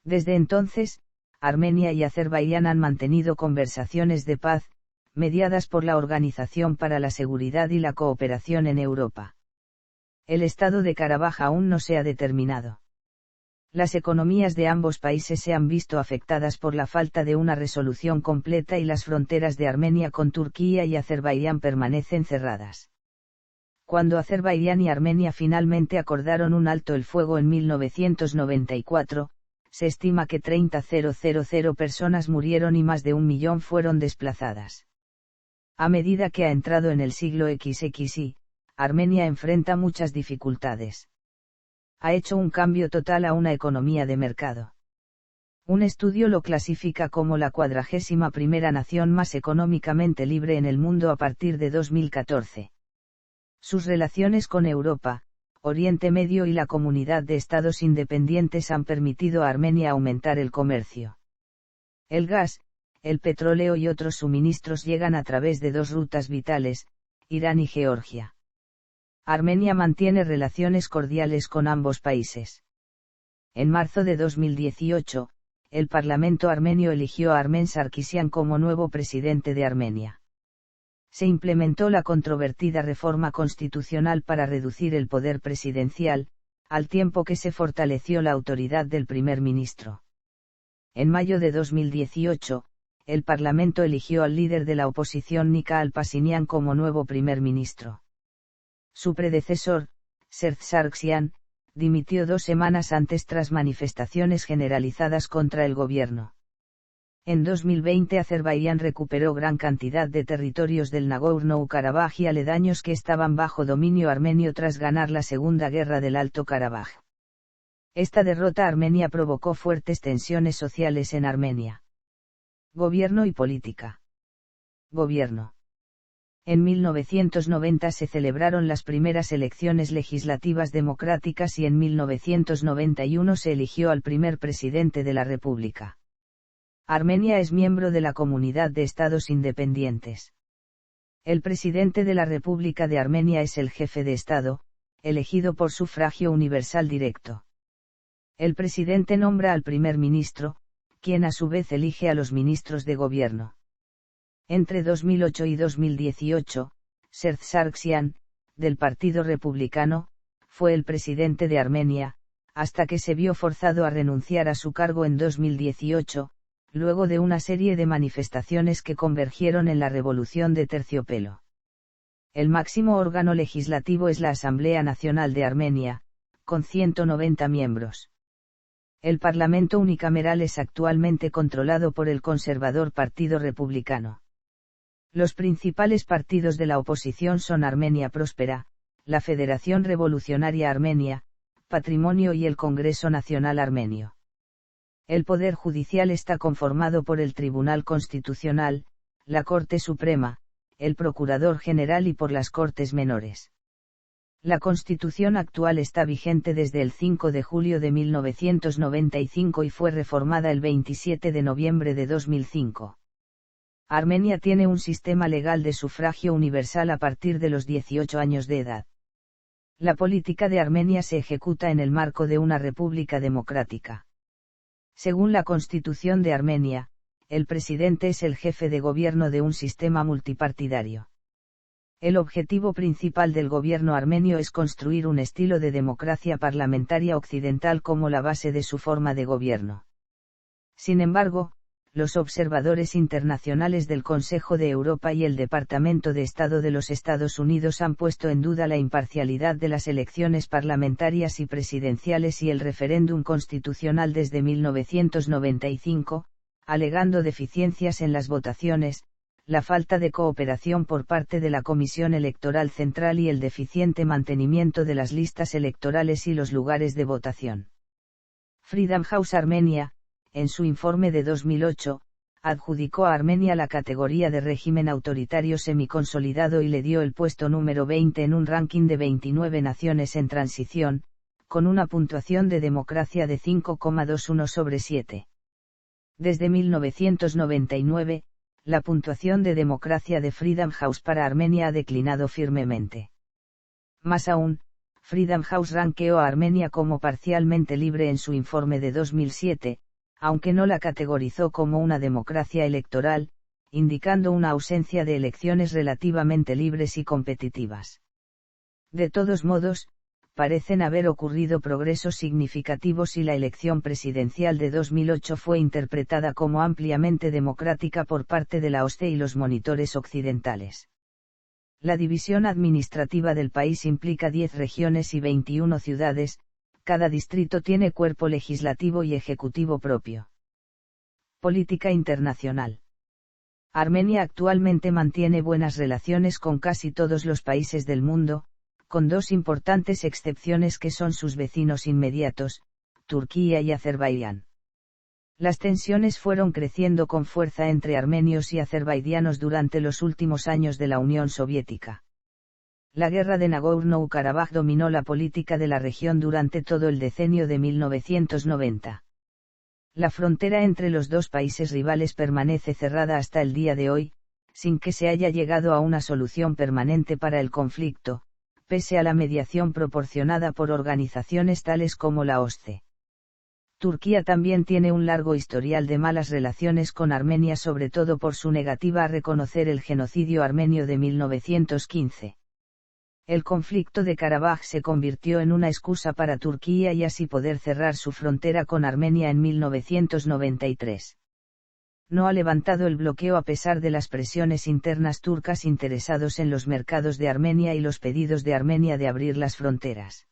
S1: Desde entonces, Armenia y Azerbaiyán han mantenido conversaciones de paz, mediadas por la Organización para la Seguridad y la Cooperación en Europa. El estado de Karabaj aún no se ha determinado. Las economías de ambos países se han visto afectadas por la falta de una resolución completa y las fronteras de Armenia con Turquía y Azerbaiyán permanecen cerradas. Cuando Azerbaiyán y Armenia finalmente acordaron un alto el fuego en 1994, se estima que 30.000 personas murieron y más de 1 millón fueron desplazadas. A medida que ha entrado en el siglo XXI, Armenia enfrenta muchas dificultades. Ha hecho un cambio total a una economía de mercado. Un estudio lo clasifica como la 41ª nación más económicamente libre en el mundo a partir de 2014. Sus relaciones con Europa, Oriente Medio y la Comunidad de Estados Independientes han permitido a Armenia aumentar el comercio. El gas, el petróleo y otros suministros llegan a través de 2 rutas vitales, Irán y Georgia. Armenia mantiene relaciones cordiales con ambos países. En marzo de 2018, el Parlamento armenio eligió a Armen Sarkisyan como nuevo presidente de Armenia. Se implementó la controvertida reforma constitucional para reducir el poder presidencial, al tiempo que se fortaleció la autoridad del primer ministro. En mayo de 2018, el Parlamento eligió al líder de la oposición Nikol Pashinyan como nuevo primer ministro. Su predecesor, Serj Sargsyan, dimitió 2 semanas antes tras manifestaciones generalizadas contra el gobierno. En 2020 Azerbaiyán recuperó gran cantidad de territorios del Nagorno-Karabaj y aledaños que estaban bajo dominio armenio tras ganar la Segunda Guerra del Alto Karabaj. Esta derrota armenia provocó fuertes tensiones sociales en Armenia. Gobierno y política. Gobierno. En 1990 se celebraron las primeras elecciones legislativas democráticas y en 1991 se eligió al primer presidente de la República. Armenia es miembro de la Comunidad de Estados Independientes. El presidente de la República de Armenia es el jefe de Estado, elegido por sufragio universal directo. El presidente nombra al primer ministro, quien a su vez elige a los ministros de gobierno. Entre 2008 y 2018, Serj Sargsyan, del Partido Republicano, fue el presidente de Armenia, hasta que se vio forzado a renunciar a su cargo en 2018, luego de una serie de manifestaciones que convergieron en la Revolución de Terciopelo. El máximo órgano legislativo es la Asamblea Nacional de Armenia, con 190 miembros. El Parlamento unicameral es actualmente controlado por el conservador Partido Republicano. Los principales partidos de la oposición son Armenia Próspera, la Federación Revolucionaria Armenia, Patrimonio y el Congreso Nacional Armenio. El Poder Judicial está conformado por el Tribunal Constitucional, la Corte Suprema, el Procurador General y por las Cortes Menores. La Constitución actual está vigente desde el 5 de julio de 1995 y fue reformada el 27 de noviembre de 2005. Armenia tiene un sistema legal de sufragio universal a partir de los 18 años de edad. La política de Armenia se ejecuta en el marco de una república democrática. Según la Constitución de Armenia, el presidente es el jefe de gobierno de un sistema multipartidario. El objetivo principal del gobierno armenio es construir un estilo de democracia parlamentaria occidental como la base de su forma de gobierno. Sin embargo, los observadores internacionales del Consejo de Europa y el Departamento de Estado de los Estados Unidos han puesto en duda la imparcialidad de las elecciones parlamentarias y presidenciales y el referéndum constitucional desde 1995, alegando deficiencias en las votaciones, la falta de cooperación por parte de la Comisión Electoral Central y el deficiente mantenimiento de las listas electorales y los lugares de votación. Freedom House Armenia, en su informe de 2008, adjudicó a Armenia la categoría de régimen autoritario semiconsolidado y le dio el puesto número 20 en un ranking de 29 naciones en transición, con una puntuación de democracia de 5,21 sobre 7. Desde 1999, la puntuación de democracia de Freedom House para Armenia ha declinado firmemente. Más aún, Freedom House ranqueó a Armenia como parcialmente libre en su informe de 2007, aunque no la categorizó como una democracia electoral, indicando una ausencia de elecciones relativamente libres y competitivas. De todos modos, parecen haber ocurrido progresos significativos y la elección presidencial de 2008 fue interpretada como ampliamente democrática por parte de la OSCE y los monitores occidentales. La división administrativa del país implica 10 regiones y 21 ciudades, cada distrito tiene cuerpo legislativo y ejecutivo propio. Política internacional. Armenia actualmente mantiene buenas relaciones con casi todos los países del mundo, con dos importantes excepciones que son sus vecinos inmediatos, Turquía y Azerbaiyán. Las tensiones fueron creciendo con fuerza entre armenios y azerbaiyano durante los últimos años de la Unión Soviética. La guerra de Nagorno-Karabaj dominó la política de la región durante todo el decenio de 1990. La frontera entre los dos países rivales permanece cerrada hasta el día de hoy, sin que se haya llegado a una solución permanente para el conflicto, pese a la mediación proporcionada por organizaciones tales como la OSCE. Turquía también tiene un largo historial de malas relaciones con Armenia, sobre todo por su negativa a reconocer el genocidio armenio de 1915. El conflicto de Karabaj se convirtió en una excusa para Turquía y así poder cerrar su frontera con Armenia en 1993. No ha levantado el bloqueo a pesar de las presiones internas turcas interesados en los mercados de Armenia y los pedidos de Armenia de abrir las fronteras.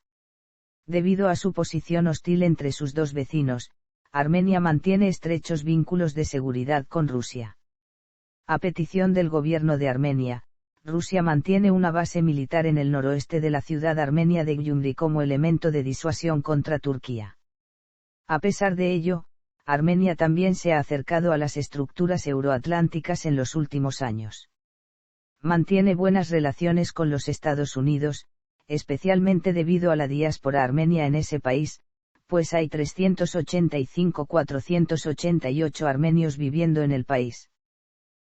S1: Debido a su posición hostil entre sus dos vecinos, Armenia mantiene estrechos vínculos de seguridad con Rusia. A petición del gobierno de Armenia, Rusia mantiene una base militar en el noroeste de la ciudad armenia de Gyumri como elemento de disuasión contra Turquía. A pesar de ello, Armenia también se ha acercado a las estructuras euroatlánticas en los últimos años. Mantiene buenas relaciones con los Estados Unidos, especialmente debido a la diáspora armenia en ese país, pues hay 385.488 armenios viviendo en el país.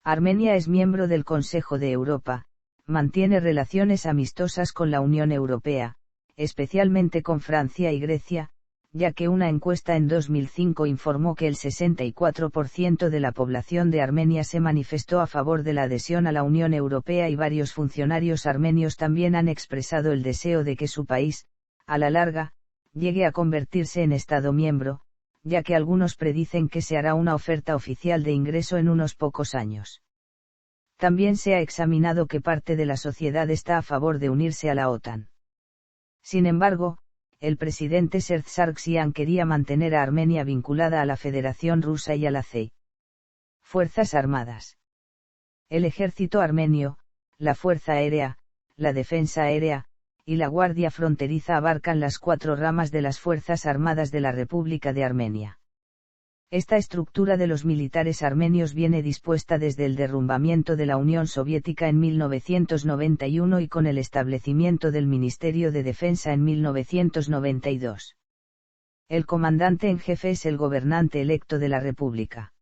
S1: Armenia es miembro del Consejo de Europa, mantiene relaciones amistosas con la Unión Europea, especialmente con Francia y Grecia, ya que una encuesta en 2005 informó que el 64% de la población de Armenia se manifestó a favor de la adhesión a la Unión Europea y varios funcionarios armenios también han expresado el deseo de que su país, a la larga, llegue a convertirse en Estado miembro, ya que algunos predicen que se hará una oferta oficial de ingreso en unos pocos años. También se ha examinado que parte de la sociedad está a favor de unirse a la OTAN. Sin embargo, el presidente Serdar Sargsyan quería mantener a Armenia vinculada a la Federación Rusa y a la CEI. Fuerzas Armadas. El ejército armenio, la Fuerza Aérea, la Defensa Aérea, y la Guardia Fronteriza abarcan las 4 ramas de las Fuerzas Armadas de la República de Armenia. Esta estructura de los militares armenios viene dispuesta desde el derrumbamiento de la Unión Soviética en 1991 y con el establecimiento del Ministerio de Defensa en 1992. El comandante en jefe es el gobernante electo de la República.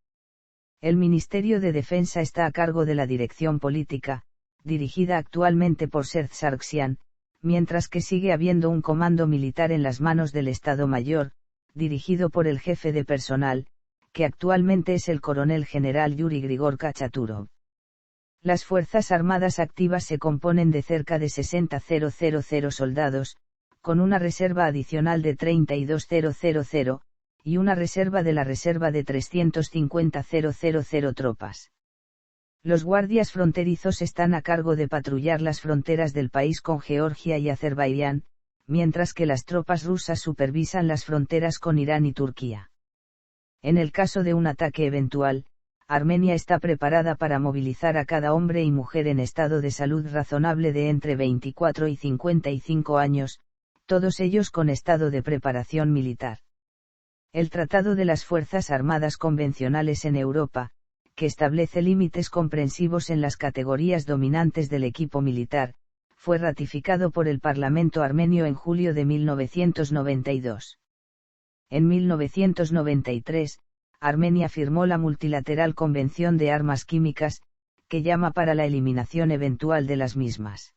S1: El Ministerio de Defensa está a cargo de la dirección política, dirigida actualmente por Serdar Sargsyan, mientras que sigue habiendo un comando militar en las manos del Estado Mayor, dirigido por el jefe de personal, que actualmente es el coronel general Yuri Grigorka Chaturov. Las Fuerzas Armadas activas se componen de cerca de 60.000 soldados, con una reserva adicional de 32.000, y una reserva de la reserva de 350.000 tropas. Los guardias fronterizos están a cargo de patrullar las fronteras del país con Georgia y Azerbaiyán, mientras que las tropas rusas supervisan las fronteras con Irán y Turquía. En el caso de un ataque eventual, Armenia está preparada para movilizar a cada hombre y mujer en estado de salud razonable de entre 24 y 55 años, todos ellos con estado de preparación militar. El Tratado de las Fuerzas Armadas Convencionales en Europa, que establece límites comprensivos en las categorías dominantes del equipo militar, fue ratificado por el Parlamento armenio en julio de 1992. En 1993, Armenia firmó la Multilateral Convención de Armas Químicas, que llama para la eliminación eventual de las mismas.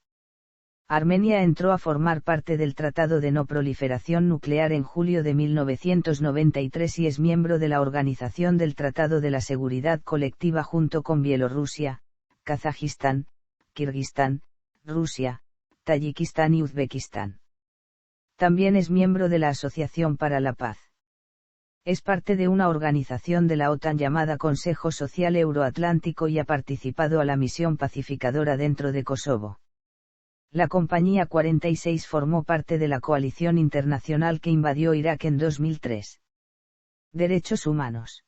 S1: Armenia entró a formar parte del Tratado de No Proliferación Nuclear en julio de 1993 y es miembro de la Organización del Tratado de la Seguridad Colectiva junto con Bielorrusia, Kazajistán, Kirguistán, Rusia, Tayikistán y Uzbekistán. También es miembro de la Asociación para la Paz. Es parte de una organización de la OTAN llamada Consejo Social Euroatlántico y ha participado a la misión pacificadora dentro de Kosovo. La Compañía 46 formó parte de la coalición internacional que invadió Irak en 2003. Derechos humanos.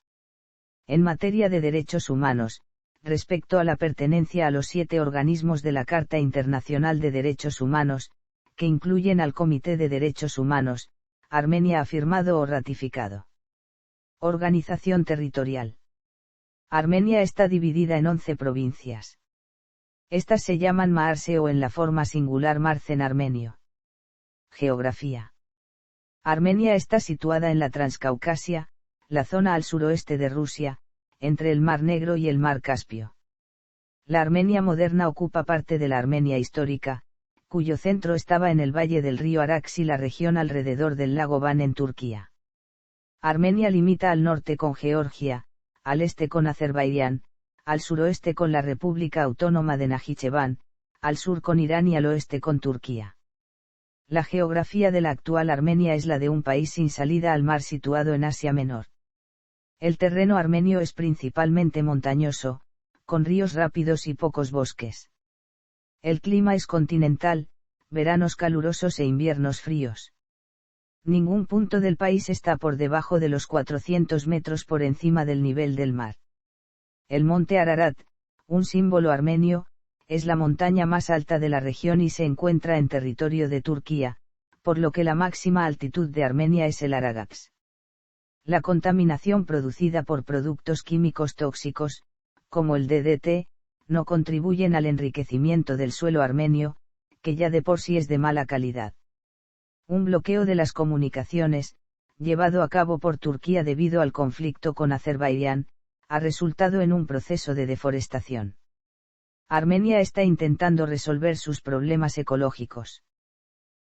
S1: En materia de derechos humanos, respecto a la pertenencia a los 7 organismos de la Carta Internacional de Derechos Humanos, que incluyen al Comité de Derechos Humanos, Armenia ha firmado o ratificado. Organización territorial. Armenia está dividida en 11 provincias. Estas se llaman Maarse o en la forma singular Marzen armenio. Geografía. Armenia está situada en la Transcaucasia, la zona al suroeste de Rusia, entre el Mar Negro y el Mar Caspio. La Armenia moderna ocupa parte de la Armenia histórica, cuyo centro estaba en el valle del río Arax y la región alrededor del lago Van en Turquía. Armenia limita al norte con Georgia, al este con Azerbaiyán, al suroeste con la República Autónoma de Najicheván, al sur con Irán y al oeste con Turquía. La geografía de la actual Armenia es la de un país sin salida al mar situado en Asia Menor. El terreno armenio es principalmente montañoso, con ríos rápidos y pocos bosques. El clima es continental, veranos calurosos e inviernos fríos. Ningún punto del país está por debajo de los 400 metros por encima del nivel del mar. El monte Ararat, un símbolo armenio, es la montaña más alta de la región y se encuentra en territorio de Turquía, por lo que la máxima altitud de Armenia es el Aragax. La contaminación producida por productos químicos tóxicos, como el DDT, no contribuyen al enriquecimiento del suelo armenio, que ya de por sí es de mala calidad. Un bloqueo de las comunicaciones, llevado a cabo por Turquía debido al conflicto con Azerbaiyán, ha resultado en un proceso de deforestación. Armenia está intentando resolver sus problemas ecológicos.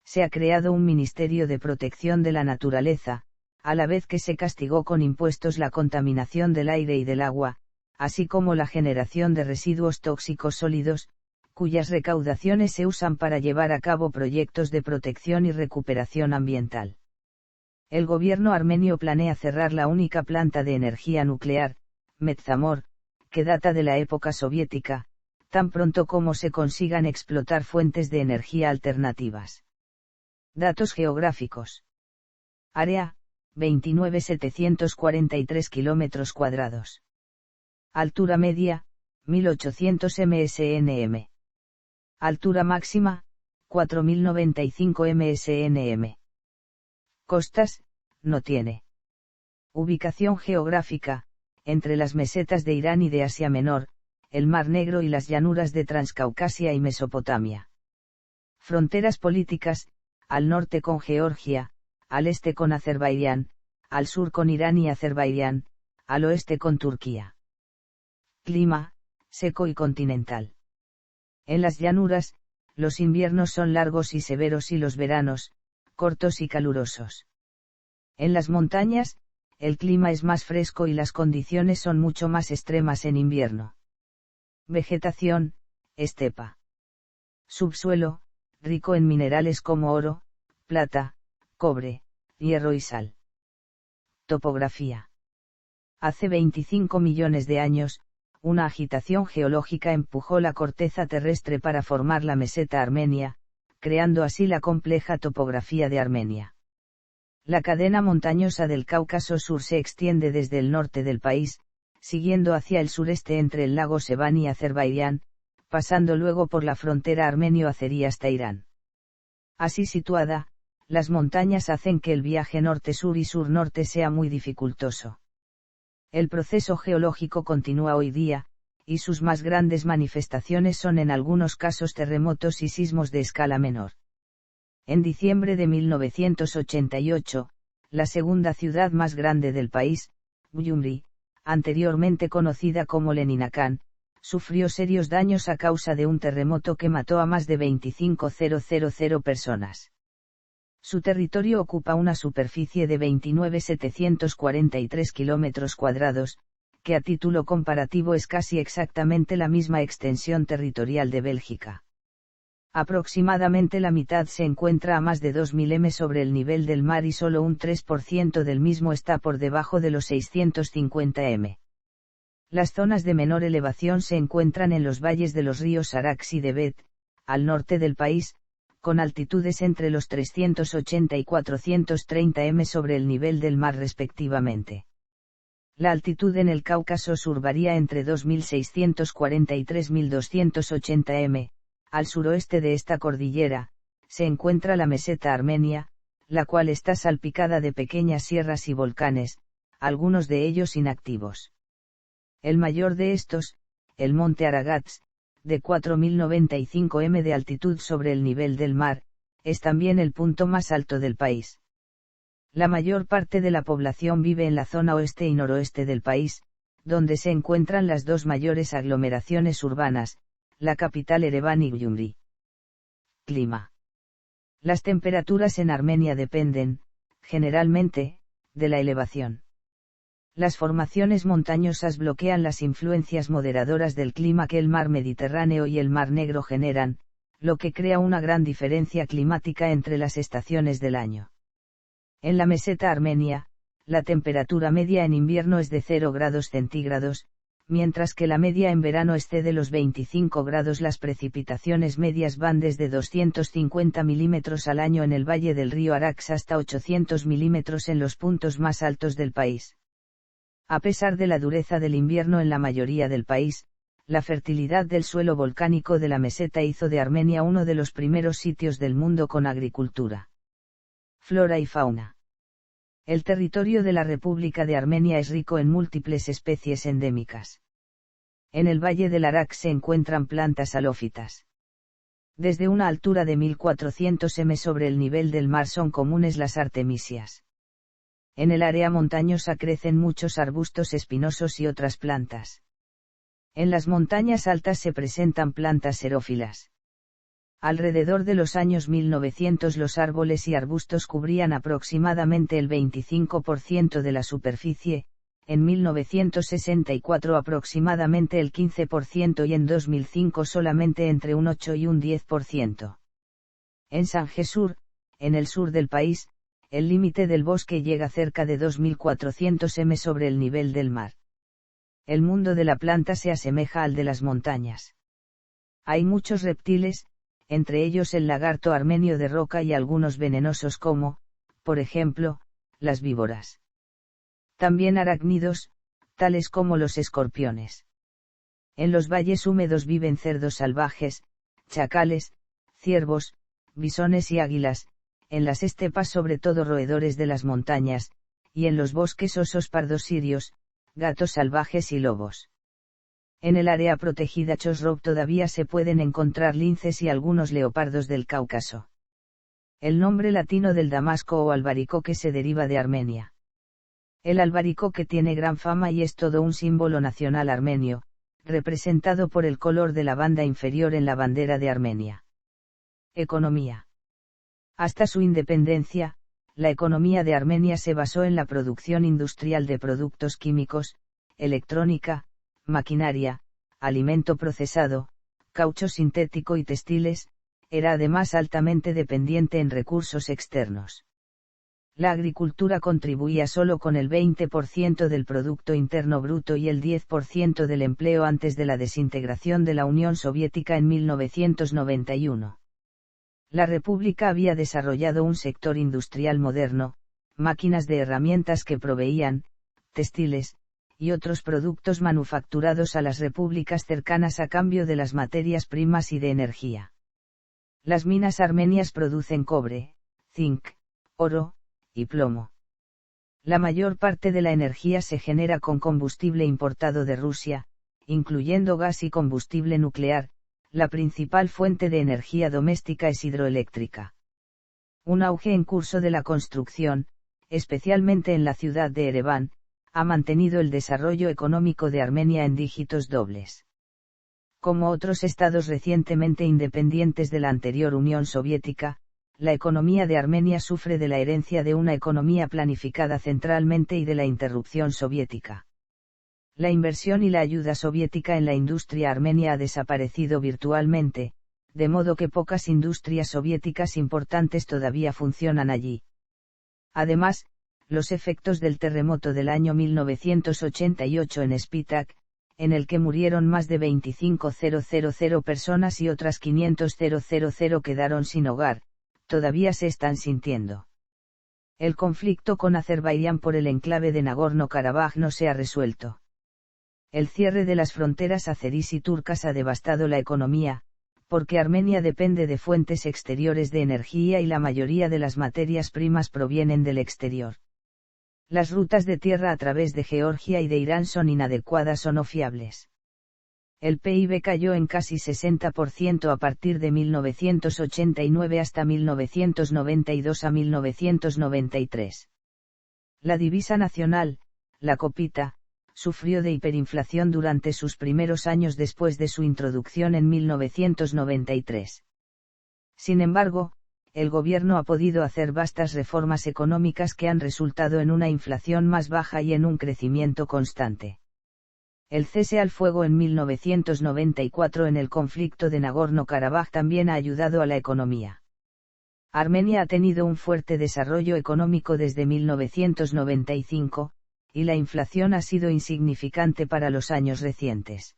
S1: Se ha creado un Ministerio de Protección de la Naturaleza, a la vez que se castigó con impuestos la contaminación del aire y del agua, así como la generación de residuos tóxicos sólidos, cuyas recaudaciones se usan para llevar a cabo proyectos de protección y recuperación ambiental. El gobierno armenio planea cerrar la única planta de energía nuclear, Metsamor, que data de la época soviética, tan pronto como se consigan explotar fuentes de energía alternativas. Datos geográficos. Área, 29.743 km². Altura media, 1800 msnm. Altura máxima, 4095 msnm. Costas, no tiene. Ubicación geográfica, entre las mesetas de Irán y de Asia Menor, el Mar Negro y las llanuras de Transcaucasia y Mesopotamia. Fronteras políticas, al norte con Georgia, al este con Azerbaiyán, al sur con Irán y Azerbaiyán, al oeste con Turquía. Clima, seco y continental. En las llanuras, los inviernos son largos y severos y los veranos, cortos y calurosos. En las montañas, el clima es más fresco y las condiciones son mucho más extremas en invierno. Vegetación, estepa. Subsuelo, rico en minerales como oro, plata, cobre, hierro y sal. Topografía. Hace 25 millones de años, una agitación geológica empujó la corteza terrestre para formar la meseta armenia, creando así la compleja topografía de Armenia. La cadena montañosa del Cáucaso Sur se extiende desde el norte del país, siguiendo hacia el sureste entre el lago Seván y Azerbaiyán, pasando luego por la frontera armenio-azerí hasta Irán. Así situada, las montañas hacen que el viaje norte-sur y sur-norte sea muy dificultoso. El proceso geológico continúa hoy día, y sus más grandes manifestaciones son en algunos casos terremotos y sismos de escala menor. En diciembre de 1988, la segunda ciudad más grande del país, Gyumri, anteriormente conocida como Leninakán, sufrió serios daños a causa de un terremoto que mató a más de 25.000 personas. Su territorio ocupa una superficie de 29.743 km², que a título comparativo es casi exactamente la misma extensión territorial de Bélgica. Aproximadamente la mitad se encuentra a más de 2.000 m sobre el nivel del mar y solo un 3% del mismo está por debajo de los 650 m. Las zonas de menor elevación se encuentran en los valles de los ríos Arax y Debet, al norte del país, con altitudes entre los 380 y 430 m sobre el nivel del mar respectivamente. La altitud en el Cáucaso Sur varía entre 2.640 y 3.280 m. Al suroeste de esta cordillera, se encuentra la meseta armenia, la cual está salpicada de pequeñas sierras y volcanes, algunos de ellos inactivos. El mayor de estos, el monte Aragats, de 4.095 m de altitud sobre el nivel del mar, es también el punto más alto del país. La mayor parte de la población vive en la zona oeste y noroeste del país, donde se encuentran las dos mayores aglomeraciones urbanas, la capital Ereván y Gyumri. Clima. Las temperaturas en Armenia dependen, generalmente, de la elevación. Las formaciones montañosas bloquean las influencias moderadoras del clima que el mar Mediterráneo y el mar Negro generan, lo que crea una gran diferencia climática entre las estaciones del año. En la meseta armenia, la temperatura media en invierno es de 0 grados centígrados, mientras que la media en verano excede los 25 grados. Las precipitaciones medias van desde 250 milímetros al año en el valle del río Arax hasta 800 milímetros en los puntos más altos del país. A pesar de la dureza del invierno en la mayoría del país, la fertilidad del suelo volcánico de la meseta hizo de Armenia uno de los primeros sitios del mundo con agricultura. Flora y fauna. El territorio de la República de Armenia es rico en múltiples especies endémicas. En el valle del Arax se encuentran plantas halófitas. Desde una altura de 1.400 m sobre el nivel del mar son comunes las artemisias. En el área montañosa crecen muchos arbustos espinosos y otras plantas. En las montañas altas se presentan plantas xerófilas. Alrededor de los años 1900 los árboles y arbustos cubrían aproximadamente el 25% de la superficie, en 1964 aproximadamente el 15% y en 2005 solamente entre un 8 y un 10%. En Sanjesur, en el sur del país, el límite del bosque llega cerca de 2.400 m sobre el nivel del mar. El mundo de la planta se asemeja al de las montañas. Hay muchos reptiles, entre ellos el lagarto armenio de roca y algunos venenosos como, por ejemplo, las víboras. También arácnidos, tales como los escorpiones. En los valles húmedos viven cerdos salvajes, chacales, ciervos, bisones y águilas, en las estepas sobre todo roedores de las montañas, y en los bosques osos pardos sirios, gatos salvajes y lobos. En el área protegida Chosrock todavía se pueden encontrar linces y algunos leopardos del Cáucaso. El nombre latino del damasco o albaricoque se deriva de Armenia. El albaricoque tiene gran fama y es todo un símbolo nacional armenio, representado por el color de la banda inferior en la bandera de Armenia. Economía. Hasta su independencia, la economía de Armenia se basó en la producción industrial de productos químicos, electrónica, maquinaria, alimento procesado, caucho sintético y textiles, era además altamente dependiente en recursos externos. La agricultura contribuía solo con el 20% del Producto Interno Bruto y el 10% del empleo antes de la desintegración de la Unión Soviética en 1991. La República había desarrollado un sector industrial moderno, máquinas de herramientas que proveían, textiles, y otros productos manufacturados a las repúblicas cercanas a cambio de las materias primas y de energía. Las minas armenias producen cobre, zinc, oro, y plomo. La mayor parte de la energía se genera con combustible importado de Rusia, incluyendo gas y combustible nuclear. La principal fuente de energía doméstica es hidroeléctrica. Un auge en curso de la construcción, especialmente en la ciudad de Ereván, ha mantenido el desarrollo económico de Armenia en dígitos dobles. Como otros estados recientemente independientes de la anterior Unión Soviética, la economía de Armenia sufre de la herencia de una economía planificada centralmente y de la interrupción soviética. La inversión y la ayuda soviética en la industria armenia ha desaparecido virtualmente, de modo que pocas industrias soviéticas importantes todavía funcionan allí. Además, los efectos del terremoto del año 1988 en Spitak, en el que murieron más de 25.000 personas y otras 500.000 quedaron sin hogar, todavía se están sintiendo. El conflicto con Azerbaiyán por el enclave de Nagorno-Karabaj no se ha resuelto. El cierre de las fronteras azeríes y turcas ha devastado la economía, porque Armenia depende de fuentes exteriores de energía y la mayoría de las materias primas provienen del exterior. Las rutas de tierra a través de Georgia y de Irán son inadecuadas o no fiables. El PIB cayó en casi 60% a partir de 1989 hasta 1992 a 1993. La divisa nacional, la copita, sufrió de hiperinflación durante sus primeros años después de su introducción en 1993. Sin embargo, el gobierno ha podido hacer vastas reformas económicas que han resultado en una inflación más baja y en un crecimiento constante. El cese al fuego en 1994 en el conflicto de Nagorno-Karabaj también ha ayudado a la economía. Armenia ha tenido un fuerte desarrollo económico desde 1995, y la inflación ha sido insignificante para los años recientes.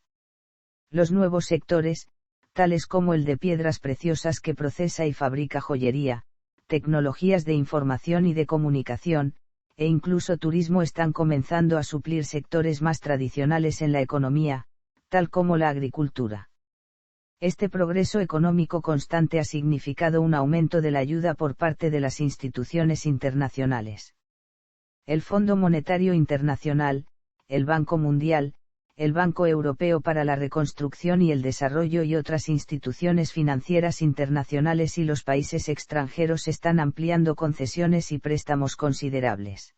S1: Los nuevos sectores, tales como el de piedras preciosas que procesa y fabrica joyería, tecnologías de información y de comunicación, e incluso turismo están comenzando a suplir sectores más tradicionales en la economía, tal como la agricultura. Este progreso económico constante ha significado un aumento de la ayuda por parte de las instituciones internacionales. El Fondo Monetario Internacional, el Banco Mundial, el Banco Europeo para la Reconstrucción y el Desarrollo y otras instituciones financieras internacionales y los países extranjeros están ampliando concesiones y préstamos considerables.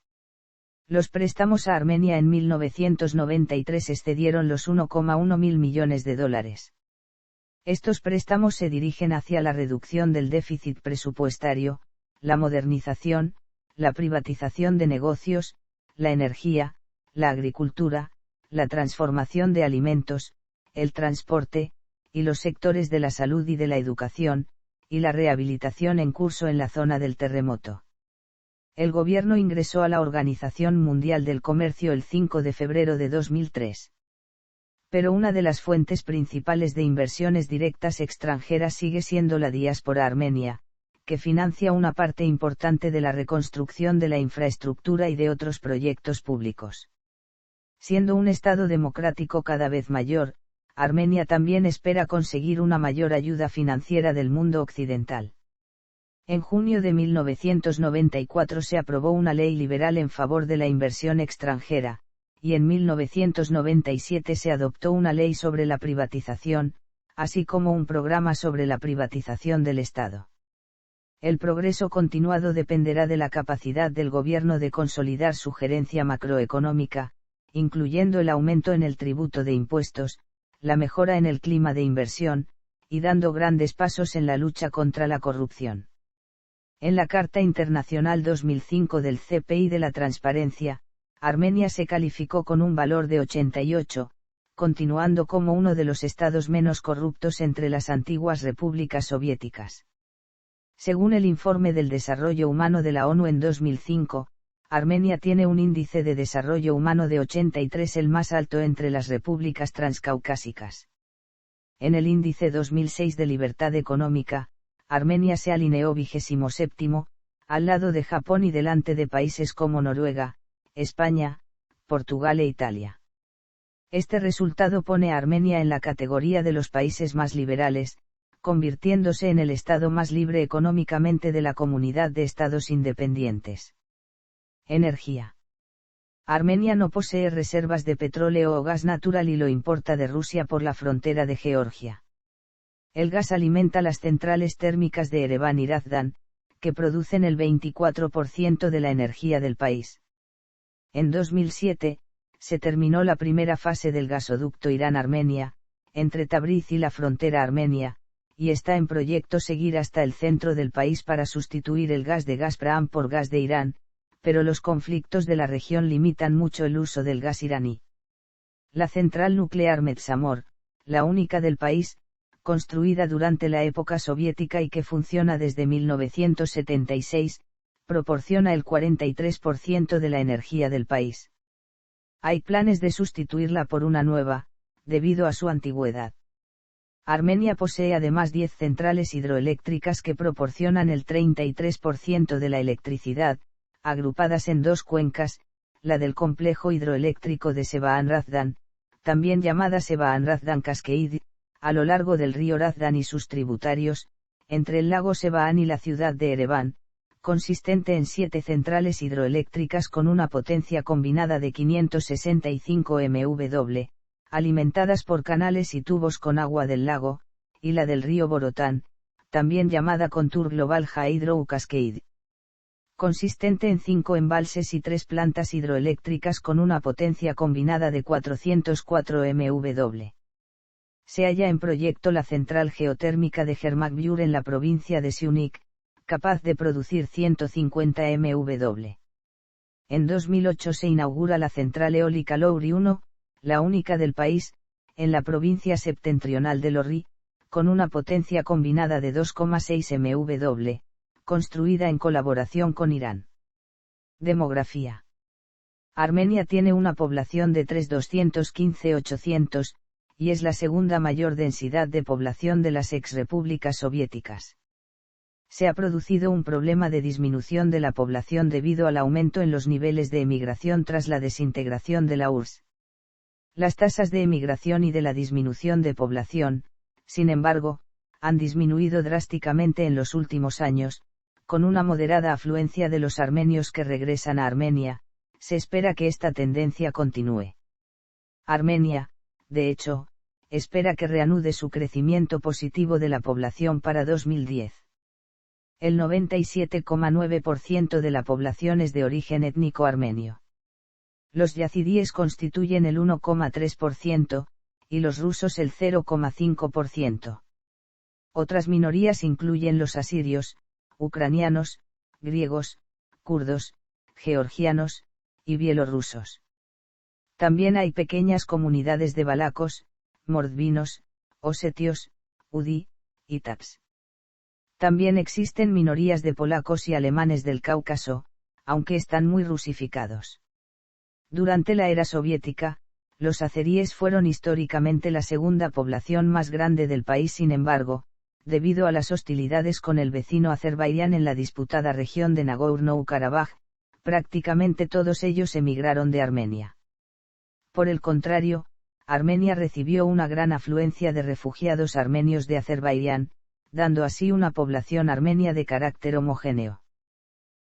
S1: Los préstamos a Armenia en 1993 excedieron los 1,1 mil millones de dólares. Estos préstamos se dirigen hacia la reducción del déficit presupuestario, la modernización, la privatización de negocios, la energía, la agricultura, la transformación de alimentos, el transporte, y los sectores de la salud y de la educación, y la rehabilitación en curso en la zona del terremoto. El gobierno ingresó a la Organización Mundial del Comercio el 5 de febrero de 2003. Pero una de las fuentes principales de inversiones directas extranjeras sigue siendo la diáspora armenia, que financia una parte importante de la reconstrucción de la infraestructura y de otros proyectos públicos. Siendo un Estado democrático cada vez mayor, Armenia también espera conseguir una mayor ayuda financiera del mundo occidental. En junio de 1994 se aprobó una ley liberal en favor de la inversión extranjera, y en 1997 se adoptó una ley sobre la privatización, así como un programa sobre la privatización del Estado. El progreso continuado dependerá de la capacidad del gobierno de consolidar su gerencia macroeconómica, incluyendo el aumento en el tributo de impuestos, la mejora en el clima de inversión, y dando grandes pasos en la lucha contra la corrupción. En la Carta Internacional 2005 del CPI de la Transparencia, Armenia se calificó con un valor de 88, continuando como uno de los estados menos corruptos entre las antiguas repúblicas soviéticas. Según el Informe del Desarrollo Humano de la ONU en 2005, Armenia tiene un índice de desarrollo humano de 83, el más alto entre las repúblicas transcaucásicas. En el índice 2006 de libertad económica, Armenia se alineó 27º, al lado de Japón y delante de países como Noruega, España, Portugal e Italia. Este resultado pone a Armenia en la categoría de los países más liberales, convirtiéndose en el estado más libre económicamente de la comunidad de estados independientes. Energía. Armenia no posee reservas de petróleo o gas natural y lo importa de Rusia por la frontera de Georgia. El gas alimenta las centrales térmicas de Ereván y Razdan, que producen el 24% de la energía del país. En 2007, se terminó la primera fase del gasoducto Irán-Armenia, entre Tabriz y la frontera armenia, y está en proyecto seguir hasta el centro del país para sustituir el gas de Gazprom por gas de Irán, pero los conflictos de la región limitan mucho el uso del gas iraní. La central nuclear Metsamor, la única del país, construida durante la época soviética y que funciona desde 1976, proporciona el 43% de la energía del país. Hay planes de sustituirla por una nueva, debido a su antigüedad. Armenia posee además 10 centrales hidroeléctricas que proporcionan el 33% de la electricidad, agrupadas en dos cuencas, la del complejo hidroeléctrico de Sebaan-Razdan, también llamada Sebaan-Razdan Cascade, a lo largo del río Razdan y sus tributarios, entre el lago Sebaan y la ciudad de Ereván, consistente en 7 centrales hidroeléctricas con una potencia combinada de 565 MW, alimentadas por canales y tubos con agua del lago, y la del río Borotán, también llamada Contour Global Hydro Cascade. Consistente en 5 embalses y 3 plantas hidroeléctricas con una potencia combinada de 404 MW. Se halla en proyecto la central geotérmica de Germagbjur en la provincia de Siunik, capaz de producir 150 MW. En 2008 se inaugura la central eólica Lowry 1, la única del país, en la provincia septentrional de Lorri, con una potencia combinada de 2,6 MW, construida en colaboración con Irán. Demografía. Armenia tiene una población de 3.215.800, y es la segunda mayor densidad de población de las exrepúblicas soviéticas. Se ha producido un problema de disminución de la población debido al aumento en los niveles de emigración tras la desintegración de la URSS. Las tasas de emigración y de la disminución de población, sin embargo, han disminuido drásticamente en los últimos años, con una moderada afluencia de los armenios que regresan a Armenia. Se espera que esta tendencia continúe. Armenia, de hecho, espera que reanude su crecimiento positivo de la población para 2010. El 97,9% de la población es de origen étnico armenio. Los yazidíes constituyen el 1,3%, y los rusos el 0,5%. Otras minorías incluyen los asirios, ucranianos, griegos, kurdos, georgianos, y bielorrusos. También hay pequeñas comunidades de valacos, mordvinos, osetios, udí, y tats. También existen minorías de polacos y alemanes del Cáucaso, aunque están muy rusificados. Durante la era soviética, los azeríes fueron históricamente la segunda población más grande del país. Sin embargo, debido a las hostilidades con el vecino Azerbaiyán en la disputada región de Nagorno-Karabaj, prácticamente todos ellos emigraron de Armenia. Por el contrario, Armenia recibió una gran afluencia de refugiados armenios de Azerbaiyán, dando así una población armenia de carácter homogéneo.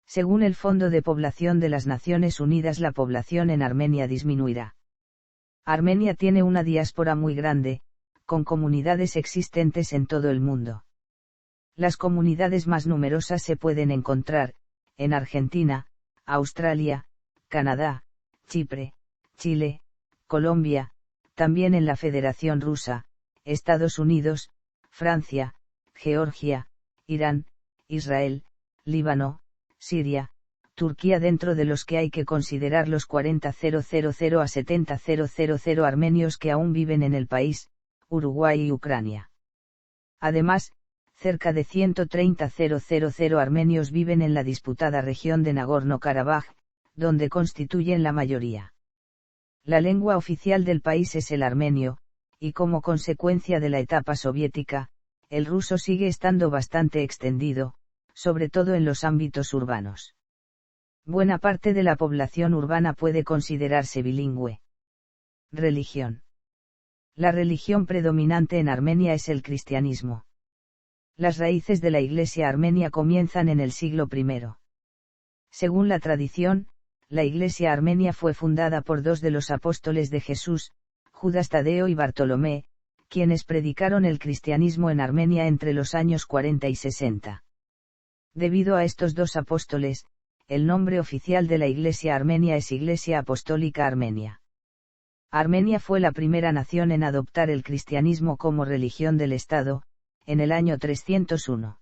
S1: Según el Fondo de Población de las Naciones Unidas, la población en Armenia disminuirá. Armenia tiene una diáspora muy grande, con comunidades existentes en todo el mundo. Las comunidades más numerosas se pueden encontrar en Argentina, Australia, Canadá, Chipre, Chile, Colombia, también en la Federación Rusa, Estados Unidos, Francia, Georgia, Irán, Israel, Líbano, Siria, Turquía, dentro de los que hay que considerar los 40.000 a 70.000 armenios que aún viven en el país, Uruguay y Ucrania. Además, cerca de 130.000 armenios viven en la disputada región de Nagorno-Karabaj, donde constituyen la mayoría. La lengua oficial del país es el armenio, y como consecuencia de la etapa soviética, el ruso sigue estando bastante extendido, sobre todo en los ámbitos urbanos. Buena parte de la población urbana puede considerarse bilingüe. Religión. La religión predominante en Armenia es el cristianismo. Las raíces de la Iglesia armenia comienzan en el siglo I. Según la tradición, la Iglesia armenia fue fundada por dos de los apóstoles de Jesús, Judas Tadeo y Bartolomé, quienes predicaron el cristianismo en Armenia entre los años 40 y 60. Debido a estos dos apóstoles, el nombre oficial de la Iglesia armenia es Iglesia Apostólica Armenia. Armenia fue la primera nación en adoptar el cristianismo como religión del Estado, en el año 301.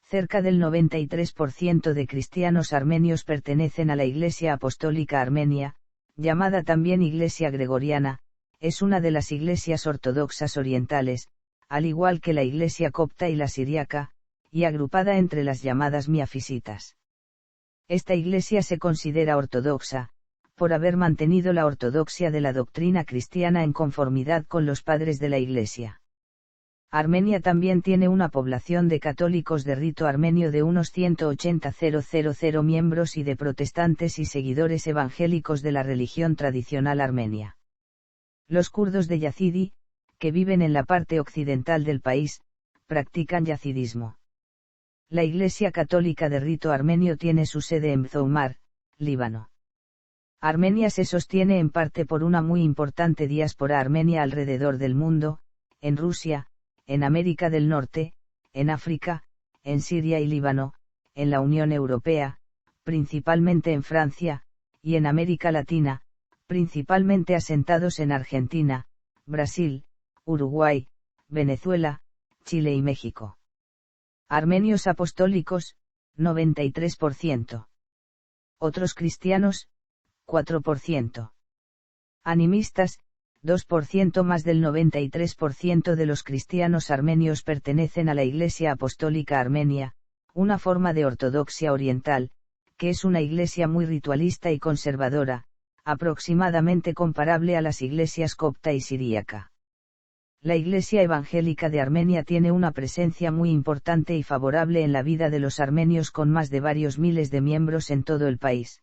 S1: Cerca del 93% de cristianos armenios pertenecen a la Iglesia Apostólica Armenia, llamada también Iglesia Gregoriana, es una de las iglesias ortodoxas orientales, al igual que la Iglesia copta y la siríaca, y agrupada entre las llamadas miafisitas. Esta iglesia se considera ortodoxa, por haber mantenido la ortodoxia de la doctrina cristiana en conformidad con los padres de la Iglesia. Armenia también tiene una población de católicos de rito armenio de unos 180.000 miembros y de protestantes y seguidores evangélicos de la religión tradicional armenia. Los kurdos de Yazidi, que viven en la parte occidental del país, practican yazidismo. La Iglesia Católica de rito armenio tiene su sede en Zoumar, Líbano. Armenia se sostiene en parte por una muy importante diáspora armenia alrededor del mundo, en Rusia, en América del Norte, en África, en Siria y Líbano, en la Unión Europea, principalmente en Francia, y en América Latina, principalmente asentados en Argentina, Brasil, Uruguay, Venezuela, Chile y México. Armenios apostólicos, 93%. Otros cristianos, 4%. Animistas, 2%. Más del 93% de los cristianos armenios pertenecen a la Iglesia Apostólica Armenia, una forma de ortodoxia oriental, que es una iglesia muy ritualista y conservadora, aproximadamente comparable a las iglesias copta y siríaca. La Iglesia Evangélica de Armenia tiene una presencia muy importante y favorable en la vida de los armenios, con más de varios miles de miembros en todo el país.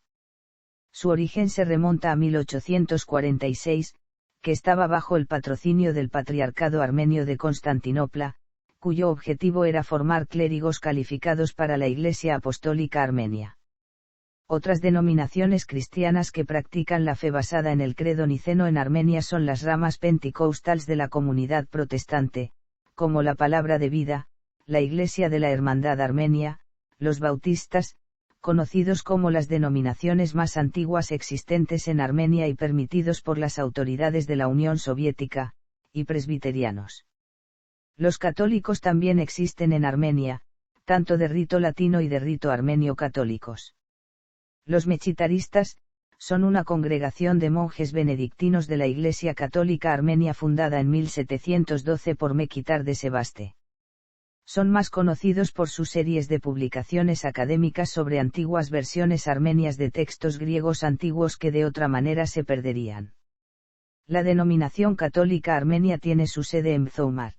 S1: Su origen se remonta a 1846, que estaba bajo el patrocinio del Patriarcado Armenio de Constantinopla, cuyo objetivo era formar clérigos calificados para la Iglesia Apostólica Armenia. Otras denominaciones cristianas que practican la fe basada en el credo niceno en Armenia son las ramas pentecostales de la comunidad protestante, como la Palabra de Vida, la Iglesia de la Hermandad Armenia, los bautistas, conocidos como las denominaciones más antiguas existentes en Armenia y permitidos por las autoridades de la Unión Soviética, y presbiterianos. Los católicos también existen en Armenia, tanto de rito latino y de rito armenio católicos. Los mechitaristas, son una congregación de monjes benedictinos de la Iglesia Católica Armenia fundada en 1712 por Mechitar de Sebaste. Son más conocidos por sus series de publicaciones académicas sobre antiguas versiones armenias de textos griegos antiguos que de otra manera se perderían. La denominación católica armenia tiene su sede en Mzoumar.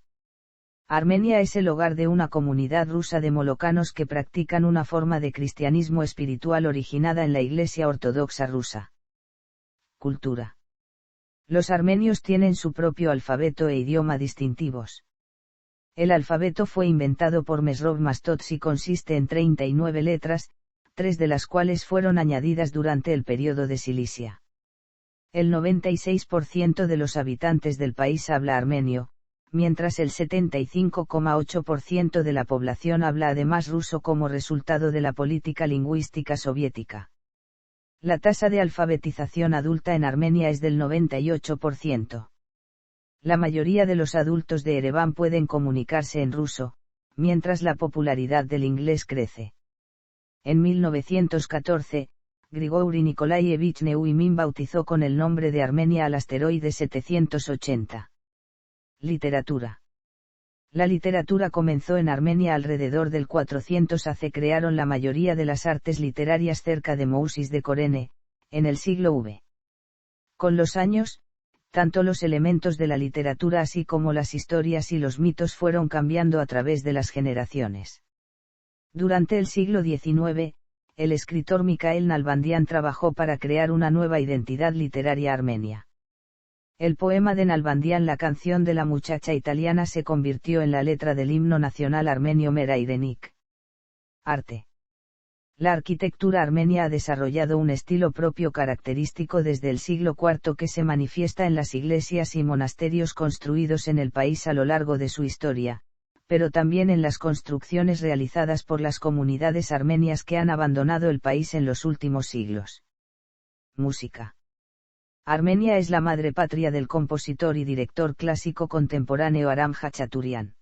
S1: Armenia es el hogar de una comunidad rusa de molocanos que practican una forma de cristianismo espiritual originada en la Iglesia Ortodoxa rusa. Cultura. Los armenios tienen su propio alfabeto e idioma distintivos. El alfabeto fue inventado por Mesrov Mastot y consiste en 39 letras, 3 de las cuales fueron añadidas durante el período de Cilicia. El 96% de los habitantes del país habla armenio, mientras el 75,8% de la población habla además ruso como resultado de la política lingüística soviética. La tasa de alfabetización adulta en Armenia es del 98%. La mayoría de los adultos de Ereván pueden comunicarse en ruso, mientras la popularidad del inglés crece. En 1914, Grigori Nikolaevich Neumann bautizó con el nombre de Armenia al asteroide 780. Literatura. La literatura comenzó en Armenia alrededor del 400 AC. Crearon la mayoría de las artes literarias cerca de Mousis de Corene, en el siglo V. Con los años, tanto los elementos de la literatura así como las historias y los mitos fueron cambiando a través de las generaciones. Durante el siglo XIX, el escritor Mikhail Nalbandian trabajó para crear una nueva identidad literaria armenia. El poema de Nalbandian La canción de la muchacha italiana se convirtió en la letra del himno nacional armenio Mera Irenik. Arte. La arquitectura armenia ha desarrollado un estilo propio característico desde el siglo IV que se manifiesta en las iglesias y monasterios construidos en el país a lo largo de su historia, pero también en las construcciones realizadas por las comunidades armenias que han abandonado el país en los últimos siglos. Música. Armenia es la madre patria del compositor y director clásico contemporáneo Aram Khachaturian.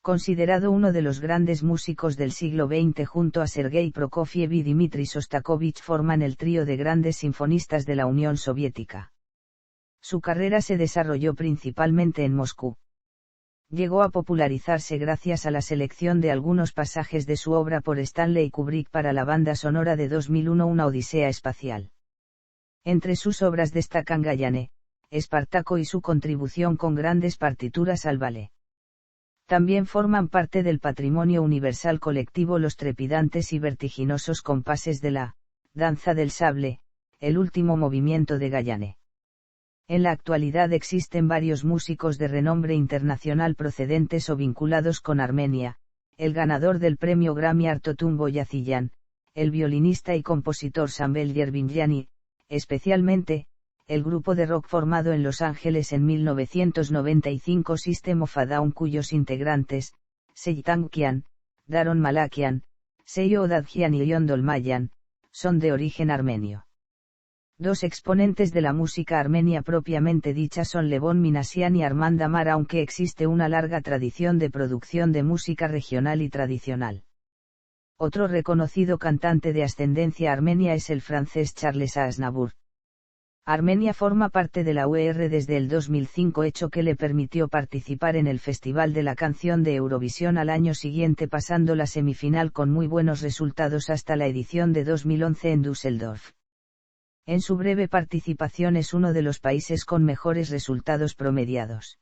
S1: Considerado uno de los grandes músicos del siglo XX junto a Sergei Prokofiev y Dmitri Shostakovich forman el trío de grandes sinfonistas de la Unión Soviética. Su carrera se desarrolló principalmente en Moscú. Llegó a popularizarse gracias a la selección de algunos pasajes de su obra por Stanley Kubrick para la banda sonora de 2001 Una Odisea Espacial. Entre sus obras destacan Gayane, Espartaco y su contribución con grandes partituras al ballet. También forman parte del patrimonio universal colectivo los trepidantes y vertiginosos compases de la Danza del Sable, el último movimiento de Gayane. En la actualidad existen varios músicos de renombre internacional procedentes o vinculados con Armenia, el ganador del premio Grammy Artotun Boyaziyan, el violinista y compositor Samvel Yervinjani, especialmente, el grupo de rock formado en Los Ángeles en 1995 System of a Down cuyos integrantes, Seytan Kian, Daron Malakian, Seyo Odadjian y Ion Dolmayan, son de origen armenio. Dos exponentes de la música armenia propiamente dicha son Levon Minasian y Armand Amar aunque existe una larga tradición de producción de música regional y tradicional. Otro reconocido cantante de ascendencia armenia es el francés Charles Aznavour. Armenia forma parte de la UER desde el 2005 hecho que le permitió participar en el Festival de la Canción de Eurovisión al año siguiente pasando la semifinal con muy buenos resultados hasta la edición de 2011 en Düsseldorf. En su breve participación es uno de los países con mejores resultados promediados.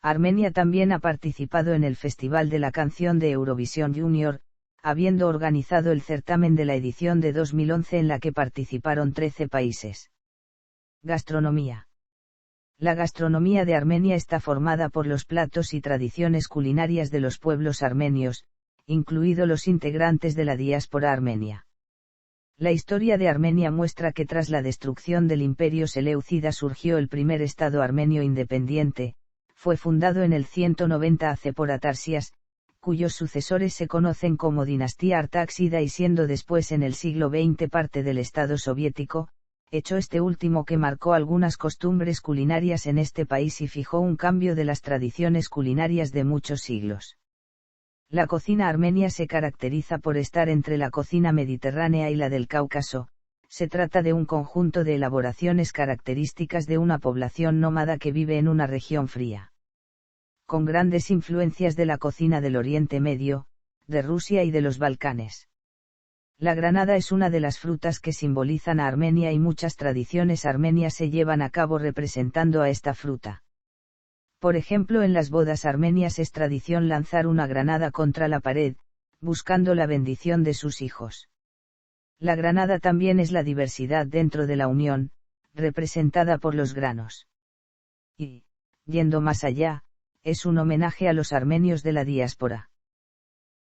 S1: Armenia también ha participado en el Festival de la Canción de Eurovisión Junior, habiendo organizado el certamen de la edición de 2011 en la que participaron 13 países. Gastronomía. La gastronomía de Armenia está formada por los platos y tradiciones culinarias de los pueblos armenios, incluidos los integrantes de la diáspora armenia. La historia de Armenia muestra que tras la destrucción del Imperio Seleucida surgió el primer estado armenio independiente, fue fundado en el 190 AC por Atarsias, cuyos sucesores se conocen como dinastía Artáxida y siendo después en el siglo XX parte del Estado soviético, hecho este último que marcó algunas costumbres culinarias en este país y fijó un cambio de las tradiciones culinarias de muchos siglos. La cocina armenia se caracteriza por estar entre la cocina mediterránea y la del Cáucaso. Se trata de un conjunto de elaboraciones características de una población nómada que vive en una región fría. Con grandes influencias de la cocina del Oriente Medio, de Rusia y de los Balcanes. La granada es una de las frutas que simbolizan a Armenia y muchas tradiciones armenias se llevan a cabo representando a esta fruta. Por ejemplo, en las bodas armenias es tradición lanzar una granada contra la pared, buscando la bendición de sus hijos. La granada también es la diversidad dentro de la unión, representada por los granos. Y, yendo más allá, es un homenaje a los armenios de la diáspora.